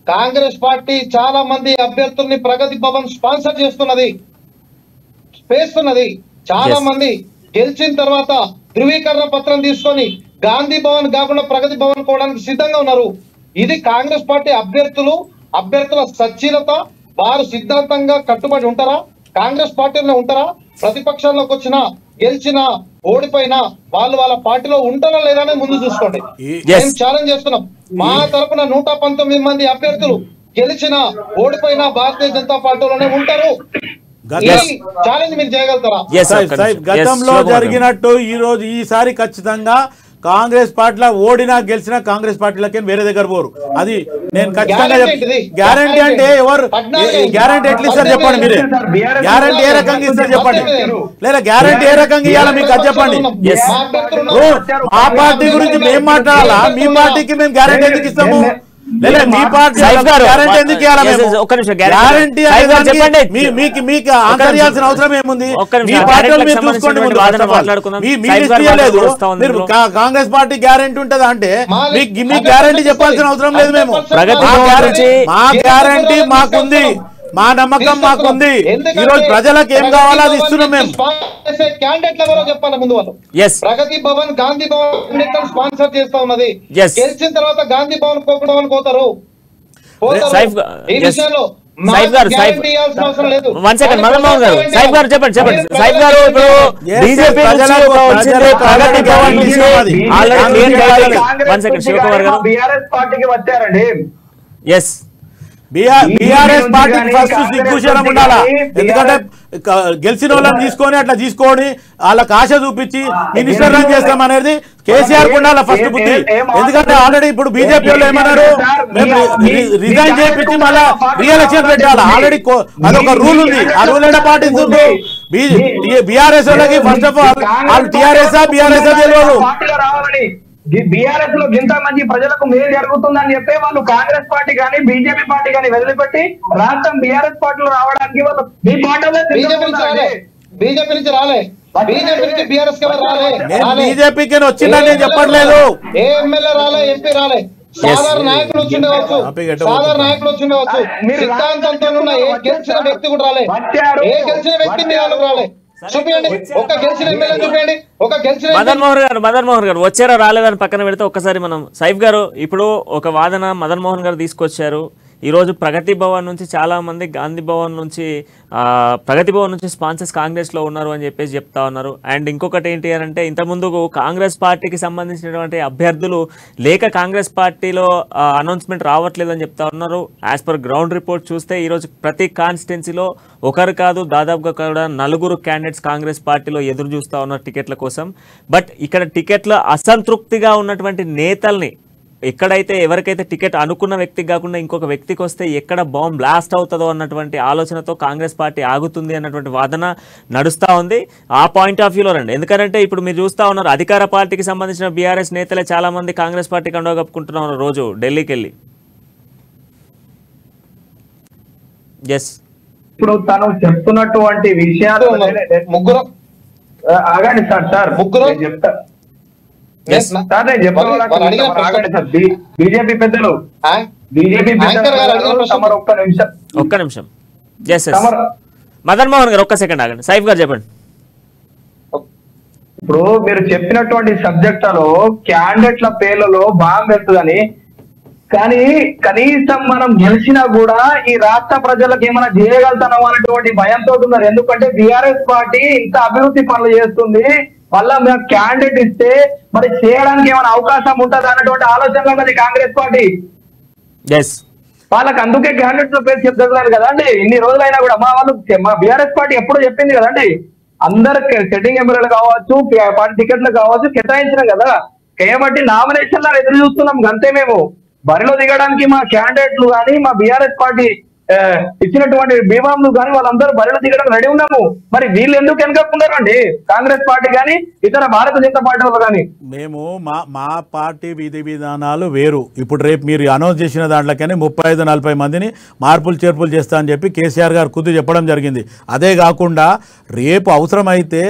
కాంగ్రెస్ పార్టీ చాలా మంది అభ్యర్థుల్ని ప్రగతి భవన్ స్పాన్సర్ చేస్తున్నది, చాలా మంది గెలిచిన తర్వాత ధృవీకరణ పత్రం తీసుకొని గాంధీ భవన్ కాకుండా ప్రగతి భవన్ కోవడానికి సిద్ధంగా ఉన్నారు. ఇది కాంగ్రెస్ పార్టీ అభ్యర్థుల సచ్చీలత. వారు సిద్ధాంతంగా కట్టుబడి ఉంటారా? కాంగ్రెస్ పార్టీలో ఉంటారా? ప్రతిపక్షంలోకి వచ్చిన గెలిచినా ఓడిపోయినా వాళ్ళు వాళ్ళ పార్టీలో ఉంటారా లేదా అనేది ముందు చూసుకోండి. మేము ఛాలెంజ్ చేస్తున్నాం. మా తరపున 119 మంది అభ్యర్థులు గెలిచినా ఓడిపోయినా భారతీయ జనతా పార్టీలోనే ఉంటారు. ఛాలెంజ్ మీరు చేయగలుగుతారా? గతంలో జరిగినట్టు ఈసారి ఖచ్చితంగా కాంగ్రెస్ పార్టీలో ఓడినా గెలిచినా కాంగ్రెస్ పార్టీలకి వేరే దగ్గర పోరు. అది నేను ఖచ్చితంగా గ్యారంటీ. అంటే ఎవరు గ్యారంటీ ఎట్లా ఇస్తారు చెప్పండి, మీరే గ్యారంటీ ఏ రకంగా ఇస్తారు చెప్పండి, లేదా గ్యారంటీ ఏ రకంగా ఇవ్వాలా మీకు అది చెప్పండి. మా పార్టీ గురించి మేము మాట్లాడాలా? మీ పార్టీకి మేము గ్యారంటీ ఎందుకు ఇస్తాము? లేదా మీ పార్టీ గ్యారంటీ ఎందుకు గ్యారంటీ మీకు ఆన్సర్ చేయాల్సిన అవసరం ఏముంది? మీ పార్టీలో మీరు చూసుకోండి. లేదు మీరు కాంగ్రెస్ పార్టీ గ్యారంటీ ఉంటదా అంటే మీకు గ్యారంటీ చెప్పాల్సిన అవసరం లేదు. మేము మా గ్యారంటీ మాకుంది, మా నమ్మకం మాకుంది. ఈ రోజు ప్రజలకు ఏం కావాలో అది ఇస్తున్నాం మేము. క్యాండిడేట్లు ఎవరో చెప్పాలి ముందు వాళ్ళు. ప్రగతి భవన్ గాంధీ భవన్ స్పాన్సర్ చేస్తా ఉన్నది. గెలిచిన తర్వాత గాంధీ భవన్ పోతారు. ఈ విషయంలో బీఆర్ఎస్ పార్టీకి ఫస్ట్ సిగ్గుశరం ఉండాలా? ఎందుకంటే గెలిచిన వాళ్ళని తీసుకొని అట్లా తీసుకొని వాళ్ళకి ఆశ చూపించి మినిస్టర్ రన్ చేస్తాం అనేది కేసీఆర్ కు ఉండాలి ఫస్ట్ బుద్ధి. ఎందుకంటే ఆల్రెడీ ఇప్పుడు బీజేపీ వాళ్ళు ఏమన్నారు, మేము రిజైన్ చేయించి మళ్ళీ రీఎలక్షన్ పెట్టాలి. ఆల్రెడీ అదొక రూల్ ఉంది, ఆ రూల్ ఎట్లా పాటించుండ్రు? బీఆర్ఎస్ వాళ్ళకి ఫస్ట్ ఆఫ్ ఆల్ వాళ్ళు టీఆర్ఎస్ బీఆర్ఎస్ తెలియదు. బీఆర్ఎస్ లో ఇంత మంది ప్రజలకు మేలు జరుగుతుందని చెప్పే వాళ్ళు కాంగ్రెస్ పార్టీ కానీ బీజేపీ పార్టీ కానీ వదిలిపెట్టి రాష్ట్రం బీఆర్ఎస్ పార్టీలో రావడానికి వాళ్ళు మీ పార్టీలో బీజేపీ నుంచి రాలే, బీజేపీ నుంచి బీఆర్ఎస్ బీజేపీకి వచ్చిందని నేను చెప్పట్లేదు. ఏ ఎమ్మెల్యే రాలే, ఎంపీ రాలే, సాధారణ నాయకులు వచ్చిండవచ్చు, సిద్ధాంతంతో ఉన్న ఏ గెలిచిన వ్యక్తి కూడా రాలే. ఏ గెలిచిన వ్యక్తి మీ వాళ్ళకు రాలే. మదన్ మోహన్ గారు వచ్చారా రాలేదని పక్కన పెడితే ఒక్కసారి మనం సైఫ్ గారు ఇప్పుడు ఒక వాదన మదన్ మోహన్ గారు తీసుకొచ్చారు. ఈరోజు ప్రగతి భవన్ నుంచి చాలా మంది గాంధీ భవన్ నుంచి ప్రగతి భవన్ నుంచి స్పాన్సర్స్ కాంగ్రెస్లో ఉన్నారు అని చెప్పేసి చెప్తా ఉన్నారు. అండ్ ఇంకొకటి ఏంటి అంటే ఇంతకుముందు కాంగ్రెస్ పార్టీకి సంబంధించినటువంటి అభ్యర్థులు లేక కాంగ్రెస్ పార్టీలో అనౌన్స్మెంట్ రావట్లేదు అని చెప్తా ఉన్నారు. యాజ్ పర్ గ్రౌండ్ రిపోర్ట్ చూస్తే ఈరోజు ప్రతి కాన్స్టిట్యున్సీలో ఒకరు కాదు దాదాపుగా కూడా 4 క్యాండిడేట్స్ కాంగ్రెస్ పార్టీలో ఎదురు చూస్తూ ఉన్నారు టికెట్ల కోసం. బట్ ఇక్కడ టికెట్ల అసంతృప్తిగా ఉన్నటువంటి నేతల్ని ఎక్కడైతే ఎవరికైతే టికెట్ అనుకున్న వ్యక్తికి కాకుండా ఇంకొక వ్యక్తికి వస్తే ఎక్కడ బాంబ్ బ్లాస్ట్ అవుతుందో అన్నటువంటి ఆలోచనతో కాంగ్రెస్ పార్టీ ఆగుతుంది అన్నటువంటి వాదన నడుస్తూ ఉంది. ఆ పాయింట్ ఆఫ్ వ్యూలో రండి. ఎందుకంటే ఇప్పుడు మీరు చూస్తూ ఉన్నారు అధికార పార్టీకి సంబంధించిన బీఆర్ఎస్ నేతలే చాలా మంది కాంగ్రెస్ పార్టీ కండువా కప్పుకుంటున్నారు రోజు ఢిల్లీకి వెళ్ళి. ఇప్పుడు తను చెప్తున్నటువంటి విషయాలు ముగ్గురు ఆగండి సార్ ముగ్గురు చెప్తా బీజేపీ పెద్దలు ఒక్క నిమిషం మదన్ మోహన్ గారు ఒక్క సెకండ్ ఆగండి. సైఫ్ గారు చెప్పండి. ఇప్పుడు మీరు చెప్పినటువంటి సబ్జెక్టులో క్యాండిడేట్ల పేర్లలో బాగా వెళ్తుందని, కానీ కనీసం మనం గెలిచినా కూడా ఈ రాష్ట్ర ప్రజలకు ఏమైనా చేయగలుగుతాం అనేటువంటి భయంతో ఉన్నారు. ఎందుకంటే బీఆర్ఎస్ పార్టీ ఇంత అభివృద్ధి పనులు చేస్తుంది, మళ్ళా మేము క్యాండిడేట్ ఇస్తే మరి చేయడానికి ఏమైనా అవకాశం ఉంటుంది అన్నటువంటి ఆలోచన ఉన్నది కాంగ్రెస్ పార్టీ. వాళ్ళకి అందుకే క్యాండిడేట్స్ లో పేరు చెప్తున్నారు కదండి. ఇన్ని రోజులైనా కూడా మా వాళ్ళు మా బీఆర్ఎస్ పార్టీ ఎప్పుడూ చెప్పింది కదండి, అందరు సెట్టింగ్ ఎమ్మెల్యేలు కావచ్చు పార్టీ టికెట్లు కావచ్చు కేటాయించినాం కదా, కేవట్టి నామినేషన్ లో ఎదురు చూస్తున్నాం. అంతే మేము బరిలో దిగడానికి మా క్యాండిడేట్లు కానీ మా బీఆర్ఎస్ పార్టీ ఇచ్చినటువంటి బీమాలు కానీ వాళ్ళందరూ బరిలో దిగడం రెడీ ఉన్నాము. మరి వీళ్ళు ఎందుకు వెనకకున్నారండి? కాంగ్రెస్ పార్టీ కానీ ఇతర భారతీయ జనతా పార్టీ వాళ్ళు కానీ. మేము మా పార్టీ విధి విధానాలు వేరు. ఇప్పుడు రేపు మీరు అనౌన్స్ చేసిన దాంట్లోకనే 35-40 మందిని మార్పులు చేర్పులు చేస్తా అని చెప్పి కేసీఆర్ గారు కుది చెప్పడం జరిగింది. అదే కాకుండా రేపు అవసరమైతే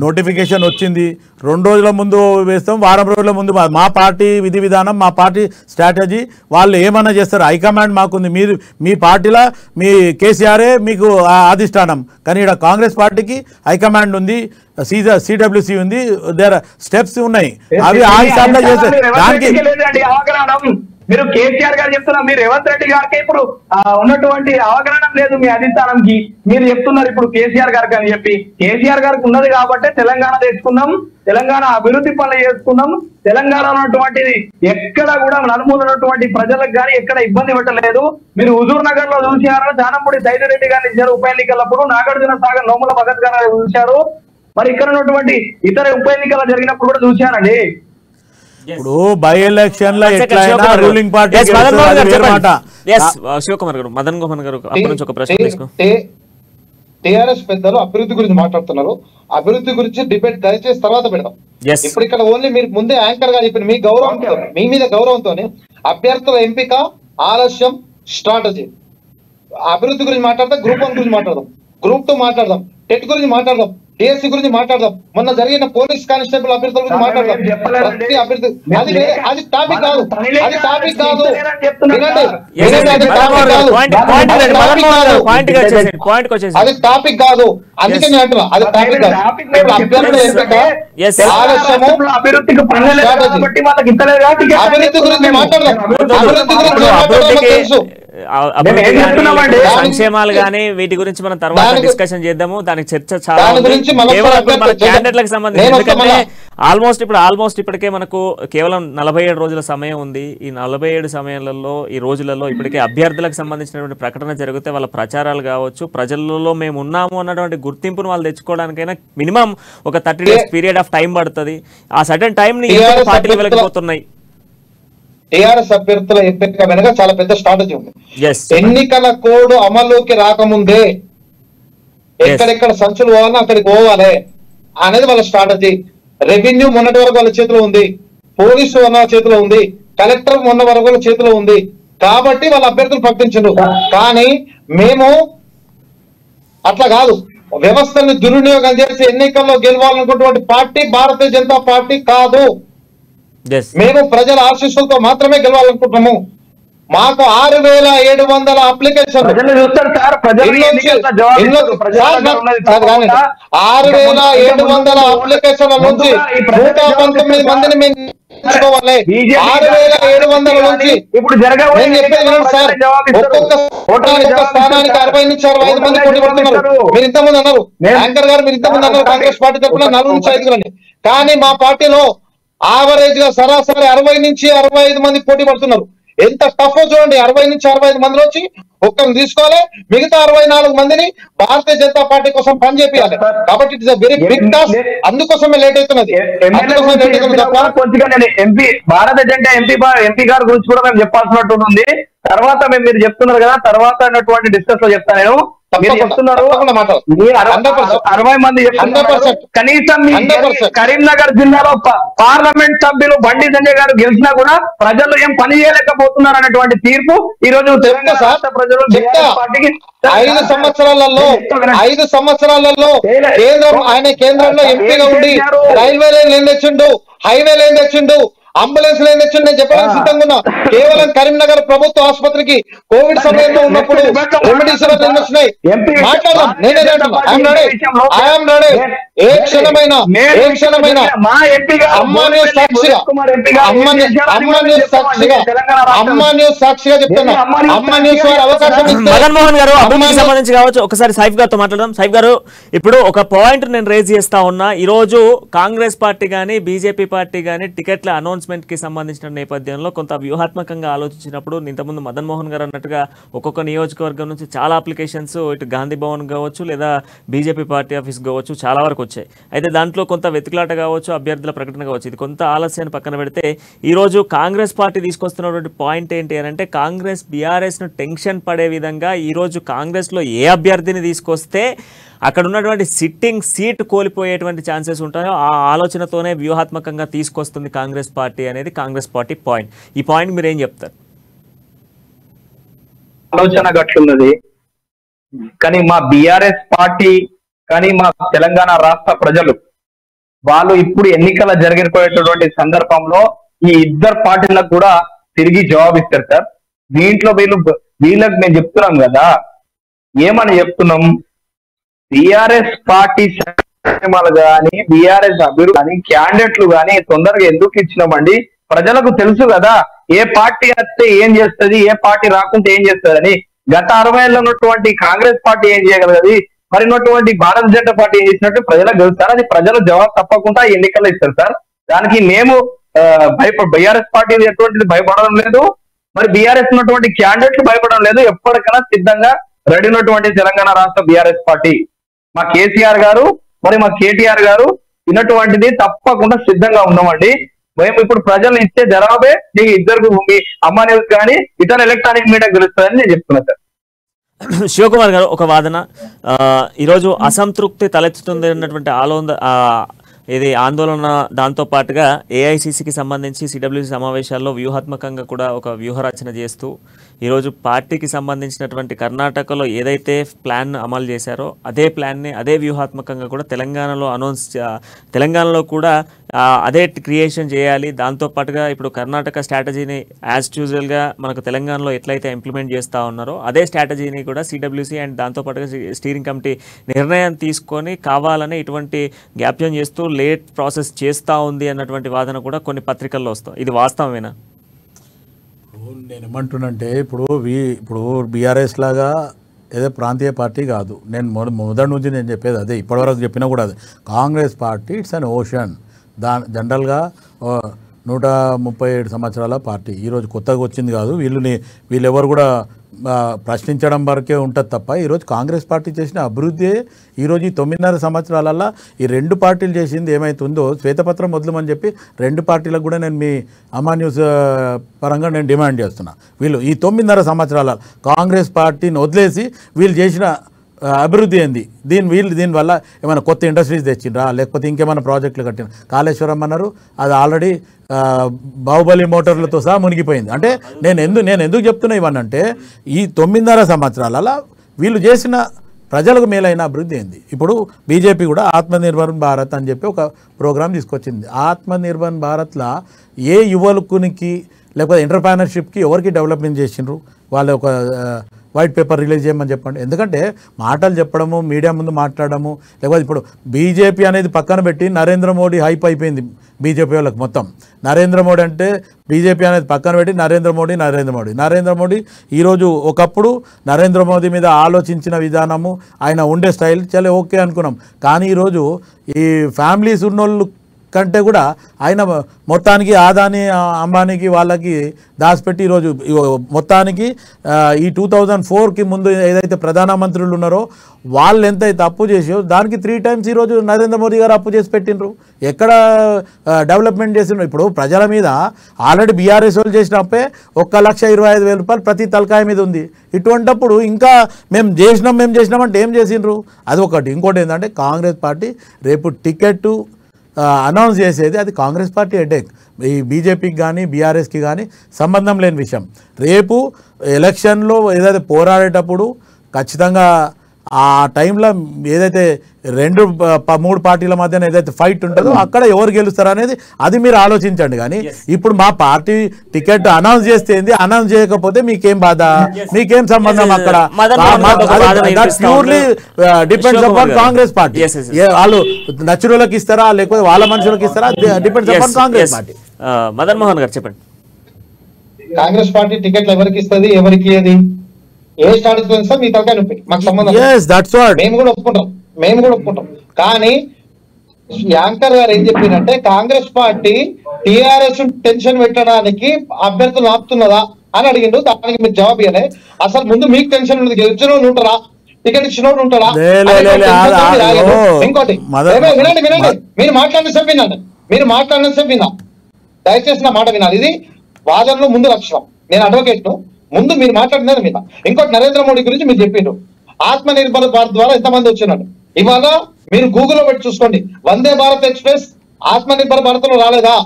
నోటిఫికేషన్ వచ్చింది 2 రోజుల ముందు వేస్తాం, వారం రోజుల ముందు మా పార్టీ విధి విధానం, మా పార్టీ స్ట్రాటజీ వాళ్ళు ఏమన్నా చేస్తారు. హైకమాండ్ మాకుంది. మీరు మీ పార్టీలో మీ కేసీఆరే మీకు అధిష్టానం, కానీ ఇక్కడ కాంగ్రెస్ పార్టీకి హైకమాండ్ ఉంది, సిడబ్ల్యూసి ఉంది, దేర్ స్టెప్స్ ఉన్నాయి. అవి ఆ హిసాబ్లో చేస్తారు. దానికి మీరు కేసీఆర్ గారు చెప్తున్నారు, మీరు రేవంత్ రెడ్డి గారికి ఇప్పుడు ఉన్నటువంటి అవగాహన లేదు మీ అధిష్టానంకి. మీరు చెప్తున్నారు ఇప్పుడు కేసీఆర్ గారికి అని చెప్పి. కేసీఆర్ గారికి ఉన్నది కాబట్టి తెలంగాణ తెచ్చుకున్నాం, తెలంగాణ అభివృద్ధి పనులు చేసుకున్నాం. తెలంగాణ ఉన్నటువంటిది ఎక్కడ కూడా నలుమూలన్నటువంటి ప్రజలకు కానీ ఎక్కడ ఇబ్బంది పెట్టలేదు. మీరు హుజూర్ నగర్ లో చూశారు, జానంపూడి సైదిరెడ్డి గారిని ఇచ్చారు ఉప ఎన్నికలప్పుడు, నాగార్జున సాగర్ నోముల భగత్ గారు చూశారు. మరి ఇక్కడ ఉన్నటువంటి ఇతర ఉప ఎన్నికలు జరిగినప్పుడు కూడా చూశారండి. ఇప్పుడు బై ఎలక్షన్ లో ఎట్లయినా రూలింగ్ పార్టీ శివకుమార్ గారు, మదన్ మోహన్ గారు అప్పటి నుంచి ఒక ప్రశ్న తీసుకో. టీఆర్ఎస్ పెద్దలు అభివృద్ధి గురించి మాట్లాడుతున్నారు. అభివృద్ధి గురించి డిబేట్ దయచేసి తర్వాత పెడదాం. ఇప్పుడు ఇక్కడ ఓన్లీ మీరు ముందే యాంకర్ గా చెప్పిన మీ గౌరవంతో, మీ మీద గౌరవంతోనే అభ్యర్థుల ఎంపిక, ఆలస్యం, స్ట్రాటజీ, అభివృద్ధి గురించి మాట్లాడదాం, గ్రూప్ 1 గురించి మాట్లాడదాం, గ్రూప్ 2 మాట్లాడదాం, టెట్ గురించి మాట్లాడదాం, డిఎస్సి గురించి మాట్లాడదాం, మొన్న జరిగిన పోలీస్ కానిస్టేబుల్ అభ్యర్థుల గురించి మాట్లాడదాం. ప్రతి అభ్యర్థి అది టాపిక్ కాదు, అది టాపిక్ కాదు. అది టాపిక్ కాదు, అందుకే నేను అంటున్నా అది టాపిక్ కాదు. అభివృద్ధి గురించి మాట్లాడదాం, అభివృద్ధి గురించి తెలుసు, సంక్షేమాలు గానీ వీటి గురించి మనం తర్వాత డిస్కషన్ చేద్దాము. దానికి చర్చ చాలా క్యాండిడేట్లకు సంబంధించి, ఎందుకంటే ఆల్మోస్ట్ ఇప్పటికే మనకు కేవలం 47 రోజుల సమయం ఉంది. ఈ 47 సమయాలలో ఈ రోజులలో ఇప్పటికే అభ్యర్థులకు సంబంధించినటువంటి ప్రకటన జరిగితే వాళ్ళ ప్రచారాలు కావచ్చు, ప్రజలలో మేము ఉన్నాము అన్నటువంటి గుర్తింపును వాళ్ళు తెచ్చుకోవడానికైనా మినిమం ఒక 30 days పీరియడ్ ఆఫ్ టైం పడుతుంది. ఆ సడన్ టైం ని పార్టీలు వెళ్ళకపోతున్నాయి. టీఆర్ఎస్ అభ్యర్థుల ఎంపిక వెనక చాలా పెద్ద స్ట్రాటజీ ఉంది. ఎన్నికల కోడ్ అమల్లోకి రాకముందే ఎక్కడెక్కడ సంచులు పోవాలో అక్కడికి పోవాలి అనేది వాళ్ళ స్ట్రాటజీ. రెవెన్యూ మొన్నటి వరకు వాళ్ళ చేతిలో ఉంది, పోలీసు వాళ్ళ చేతిలో ఉంది, కలెక్టర్ మొన్న వరకు వాళ్ళ చేతిలో ఉంది. కాబట్టి వాళ్ళ అభ్యర్థులు ప్రకటించారు. కానీ మేము అట్లా కాదు, వ్యవస్థను దుర్వినియోగం చేసి ఎన్నికల్లో గెలవాలనుకున్నటువంటి పార్టీ భారతీయ జనతా పార్టీ కాదు. మేము ప్రజల ఆశీస్సులతో మాత్రమే గెలవాలనుకుంటున్నాము. మాకు 6700 అప్లికేషన్లు 6700 అప్లికేషన్ల నుంచి 119 మందిని మేము తీసుకోవాలి. 6700 నుంచి ఇప్పుడు నేను చెప్పేది సార్, ఒక్కొక్క స్థానానికి 60 నుంచి 65 మంది పోటీ పడుతున్నారు. మీరు ఇంతమంది అన్నారు, యాంకర్ గారు మీరు ఇంతమంది అన్నారు కాంగ్రెస్ పార్టీ తరఫున 4 నుంచి 5 అని. కానీ మా పార్టీలో ఆవరేజ్ గా సరాసరి 60 నుంచి 65 మంది పోటీ పడుతున్నారు. ఎంత టఫ్ చూడండి. 60 నుంచి 65 మంది నుంచి ఒక్కరిని తీసుకోవాలి, మిగతా 64 మందిని భారతీయ జనతా పార్టీ కోసం పని చేయాలి. కాబట్టి it is a very big task. అందుకోసమే లేట్ అవుతున్నది. ఎంపీ భారతీయ జనతా ఎంపీ గారి గురించి కూడా మేము చెప్పాల్సినట్టు ఉంది. తర్వాత మీరు చెప్తున్నారు కదా, తర్వాత అన్నటువంటి డిస్కస్ లో చెప్తాను నేను. చెప్తున్నారు 60 మంది, కనీసం కరీంనగర్ జిల్లాలో పార్లమెంట్ సభ్యులు బండి సంజయ్ గారు గెలిచినా కూడా ప్రజలు ఏం పని చేయలేకపోతున్నారు అనేటువంటి తీర్పు ఈ రోజు తెలంగాణ ప్రజలు పార్టీకి 5 సంవత్సరాలలో కేంద్రం, ఆయన కేంద్రంలో ఎంపీగా ఉండి రైల్వే లైన్ ఏం తెచ్చిండు, హైవే లైన్ తెచ్చిండు, అంబులెన్స్ లైన్ తెచ్చిండు. నేను చెప్పడానికి సిద్ధంగా ఉన్నా. కేవలం కరీంనగర్ ప్రభుత్వ ఆసుపత్రికి కోవిడ్ సమయంలో ఉన్నప్పుడు రెమెడీస్ వచ్చినాయి. మాట్లాడదాం. నేనే ఏ క్షణమైన సాక్షిగా చెప్తున్నా. అమ్మ న్యూస్ వారు అవకాశం ఇస్తే మదన్మోహన్ గారు అభివృద్ధికి సంబంధించి కావచ్చు, ఒకసారి సైఫ్ గారితో మాట్లాడదాం. సైఫ్ గారు, ఇప్పుడు ఒక పాయింట్ నేను రేజ్ చేస్తా ఉన్నా. ఈ రోజు కాంగ్రెస్ పార్టీ కానీ బీజేపీ పార్టీ కానీ టికెట్ల అనౌన్స్మెంట్ అనౌన్స్మెంట్కి సంబంధించిన నేపథ్యంలో కొంత వ్యూహాత్మకంగా ఆలోచించినప్పుడు ఇంతకుముందు మదన్ మోహన్ గారు అన్నట్టుగా ఒక్కొక్క నియోజకవర్గం నుంచి చాలా అప్లికేషన్స్ ఇటు గాంధీ భవన్ కావచ్చు లేదా బీజేపీ పార్టీ ఆఫీస్ కావచ్చు చాలా వరకు వచ్చాయి. అయితే దాంట్లో కొంత వెతుకులాట కావచ్చు, అభ్యర్థుల ప్రకటన కావచ్చు, ఇది కొంత ఆలస్యాన్ని పక్కన పెడితే ఈరోజు కాంగ్రెస్ పార్టీ తీసుకొస్తున్నటువంటి పాయింట్ ఏంటి అని అంటే కాంగ్రెస్ బీఆర్ఎస్ను టెన్షన్ పడే విధంగా ఈరోజు కాంగ్రెస్లో ఏ అభ్యర్థిని తీసుకొస్తే అక్కడ ఉన్నటువంటి సిట్టింగ్ సీట్ కోల్పోయేటువంటి ఛాన్సెస్ ఉంటాయో ఆ ఆలోచనతోనే వ్యూహాత్మకంగా తీసుకొస్తుంది కాంగ్రెస్ పార్టీ అనేది కాంగ్రెస్ పార్టీ పాయింట్. ఈ పాయింట్ మీరు ఏం చెప్తారు? ఆలోచన గట్లున్నది, కానీ మా బీఆర్ఎస్ పార్టీ కానీ మా తెలంగాణ రాష్ట్ర ప్రజలు వాళ్ళు ఇప్పుడు ఎన్నికల జరిగిపోయేటటువంటి సందర్భంలో ఈ ఇద్దరు పార్టీలకు కూడా తిరిగి జవాబిస్తారు సార్. దీంట్లో వీళ్ళకి మేము చెప్తున్నాం కదా, ఏమని చెప్తున్నాం, బీఆర్ఎస్ పార్టీ సంక్షేమాలు కానీ బీఆర్ఎస్ అభివృద్ధి కానీ క్యాండిడేట్లు కానీ తొందరగా ఎందుకు ఇచ్చినామండి? ప్రజలకు తెలుసు కదా ఏ పార్టీ వస్తే ఏం చేస్తుంది, ఏ పార్టీ రాకుంటే ఏం చేస్తుంది అని. గత 60 ఏళ్ళలో ఉన్నటువంటి కాంగ్రెస్ పార్టీ ఏం చేయగలదు, మరి ఉన్నటువంటి భారత జనతా పార్టీ ఏం చేసినట్టు ప్రజలకు తెలుసు సార్. అది ప్రజలు జవాబు తప్పకుండా ఎన్నికల్లో ఇస్తారు సార్. దానికి మేము బీఆర్ఎస్ పార్టీ ఎటువంటిది భయపడడం లేదు, మరి బీఆర్ఎస్ ఉన్నటువంటి క్యాండిడేట్లు భయపడడం లేదు. ఎప్పటికైనా సిద్ధంగా రెడీ ఉన్నటువంటి తెలంగాణ రాష్ట్ర బీఆర్ఎస్ పార్టీ మా కేసీఆర్ గారు మరి మా కేటీఆర్ గారు ఇన్నటువంటిది తప్పకుండా సిద్ధంగా ఉన్నామండి. మేము ఇప్పుడు ప్రజలు ఇచ్చే జవాబే మీ ఇద్దరు మీ అమ్మా న్యూస్ కానీ ఇతర ఎలక్ట్రానిక్ మీడియా గెలుస్తుందని నేను చెప్తున్నా సార్. శివకుమార్ గారు, ఒక వాదన, ఈరోజు అసంతృప్తి తలెత్తుతుంది అన్నటువంటి ఇది ఆందోళన, దాంతో పాటుగా ఏఐసిసికి సంబంధించి సిడబ్ల్యూసి సమావేశాల్లో వ్యూహాత్మకంగా కూడా ఒక వ్యూహరచన చేస్తూ ఈరోజు పార్టీకి సంబంధించినటువంటి కర్ణాటకలో ఏదైతే ప్లాన్ అమలు చేశారో అదే ప్లాన్ని అదే వ్యూహాత్మకంగా కూడా తెలంగాణలో కూడా అదే క్రియేషన్ చేయాలి. దాంతోపాటుగా ఇప్పుడు కర్ణాటక స్ట్రాటజీని యాజ్ యూజువల్గా మనకు తెలంగాణలో ఎట్లయితే ఇంప్లిమెంట్ చేస్తూ ఉన్నారో అదే స్ట్రాటజీని కూడా సిడబ్ల్యూసి అండ్ దాంతోపాటుగా స్టీరింగ్ కమిటీ నిర్ణయం తీసుకొని కావాలని ఇటువంటి గ్యాప్యం చేస్తూ లేట్ ప్రాసెస్ చేస్తూ ఉంది అన్నటువంటి వాదన కూడా కొన్ని పత్రికల్లో వస్తాయి. ఇది వాస్తవమేనా? నేను ఏమంటున్నంటే ఇప్పుడు బీఆర్ఎస్ లాగా ఏదో ప్రాంతీయ పార్టీ కాదు. నేను మొదటి నుంచి నేను చెప్పేది అదే, ఇప్పటివరకు చెప్పినా కూడా అదే. Congress party it's an ocean. జనరల్గా 137 సంవత్సరాల పార్టీ, ఈరోజు కొత్తగా వచ్చింది కాదు. వీళ్ళెవరు కూడా ప్రశ్నించడం వరకే ఉంటుంది తప్ప ఈరోజు కాంగ్రెస్ పార్టీ చేసిన అభివృద్ధి ఈరోజు ఈ 9.5 సంవత్సరాలలో ఈ రెండు పార్టీలు చేసింది ఏమైతుందో శ్వేతపత్రం వదలమని చెప్పి రెండు పార్టీలకు కూడా నేను మీ అమ్మా న్యూస్ పరంగా నేను డిమాండ్ చేస్తున్నా. వీళ్ళు ఈ 9.5 సంవత్సరాల కాంగ్రెస్ పార్టీని వదిలేసి వీళ్ళు చేసిన అభివృద్ధి ఏంది, దీనివల్ల ఏమైనా కొత్త ఇండస్ట్రీస్ తెచ్చిండ్రా, లేకపోతే ఇంకేమైనా ప్రాజెక్టులు కట్టిన? కాళేశ్వరం అన్నారు, అది ఆల్రెడీ బాహుబలి మోటార్లతో సహా మునిగిపోయింది. అంటే నేను ఎందుకు చెప్తున్నా ఇవన్నీ అంటే ఈ 9.5 సంవత్సరాల వీళ్ళు చేసిన ప్రజలకు మేలైన అభివృద్ధి ఏంది? ఇప్పుడు బీజేపీ కూడా ఆత్మనిర్భర్ భారత్ అని చెప్పి ఒక ప్రోగ్రాం తీసుకొచ్చింది. ఆత్మనిర్భర్ భారత్లో ఏ యువకునికి లేకపోతే ఎంటర్ప్రైనర్షిప్కి ఎవరికి డెవలప్మెంట్ చేసిండ్రు? వాళ్ళు ఒక వైట్ పేపర్ రిలీజ్ చేయమని చెప్పండి. ఎందుకంటే మాటలు చెప్పడము, మీడియా ముందు మాట్లాడము, లేకపోతే ఇప్పుడు బీజేపీ అనేది పక్కన పెట్టి నరేంద్ర మోడీ హైప్ అయిపోయింది బీజేపీ వాళ్ళకి మొత్తం. నరేంద్ర మోడీ అంటే బీజేపీ అనేది పక్కన పెట్టి నరేంద్ర మోడీ ఈరోజు ఒకప్పుడు నరేంద్ర మోదీ మీద ఆలోచించిన విధానము, ఆయన ఉండే స్టైల్ చాలా ఓకే అనుకున్నాం. కానీ ఈరోజు ఈ ఫ్యామిలీస్ ఉన్నోళ్ళు కంటే కూడా ఆయన మొత్తానికి ఆదాని అంబానీకి వాళ్ళకి దాచిపెట్టి ఈరోజు మొత్తానికి ఈ 2004కి ముందు ఏదైతే ప్రధానమంత్రులు ఉన్నారో వాళ్ళు ఎంతైతే అప్పు చేసో దానికి 3 times ఈరోజు నరేంద్ర మోదీ గారు అప్పు చేసి పెట్టినరు. ఎక్కడ డెవలప్మెంట్ చేసినారు? ఇప్పుడు ప్రజల మీద ఆల్రెడీ బీఆర్ఎస్ వాళ్ళు చేసిన అప్పే 1,25,000 రూపాయలు ప్రతి తలకాయ మీద ఉంది. ఇటువంటప్పుడు ఇంకా మేము చేసినామంటే ఏం చేసిండ్రు? అది ఒకటి. ఇంకోటి ఏంటంటే కాంగ్రెస్ పార్టీ రేపు టికెట్ అనౌన్స్ చేసేది అది కాంగ్రెస్ పార్టీ హెడేక్. ఈ బీజేపీకి కానీ బీఆర్ఎస్కి కానీ సంబంధం లేని విషయం. రేపు ఎలక్షన్లో ఏదైతే పోరాడేటప్పుడు ఖచ్చితంగా ఆ టైంలో ఏదైతే 2-3 పార్టీల మధ్యన ఏదైతే ఫైట్ ఉంటుందో అక్కడ ఎవరు గెలుస్తారు అనేది అది మీరు ఆలోచించండి. కానీ ఇప్పుడు మా పార్టీ టికెట్ అనౌన్స్ చేస్తే ఏంది, అనౌన్స్ చేయకపోతే మీకేం బాధ, మీకేం సంబంధం? అక్కడ purely depends upon Congress party. వాళ్ళు నచ్చురులకు ఇస్తారా లేకపోతే వాళ్ళ మనుషులకు ఇస్తారా, depends upon Congress party. Madan Mohan గారు చెప్పండి. కాంగ్రెస్ పార్టీ టికెట్లు ఎవరికి ఇస్తుంది, ఎవరికి ఏది, ఏ స్ట్రాటజీ సార్ మీ తలకాయ నొప్పి, మాకు సంబంధం. మేము కూడా ఒప్పుకుంటాం. కానీ యాంకర్ గారు ఏం చెప్పిందంటే కాంగ్రెస్ పార్టీ టిఆర్ఎస్ టెన్షన్ పెట్టడానికి అభ్యర్థులు ఆపుతున్నదా అని అడిగిండు. దానికి మీరు జవాబు ఇవ్వలే. అసలు ముందు మీకు టెన్షన్ ఉంది, గెలిచినోడు ఉంటారా, టికెట్ ఇచ్చినోడు ఉంటాడా? ఇంకోటి వినండి వినండి, మీరు మాట్లాడిన సేపు వినండి, మీరు మాట్లాడిన సేపు విన్నా, దయచేసి నా మాట వినాలి. ఇది వాదనలో ముందు లక్షణం. నేను అడ్వకేట్ ను, ముందు మీరు మాట్లాడినది విన్నా. ఇంకోటి నరేంద్ర మోడీ గురించి మీరు చెప్పిండ్రు, ఆత్మ నిర్భర్ భారత్ ద్వారా ఎంతమంది వచ్చినాడు. ఇవాళ మీరు గూగుల్లో పెట్టి చూసుకోండి, వందే భారత్ ఎక్స్ప్రెస్ ఆత్మ నిర్భర్ భారత్ లో రాలేదా?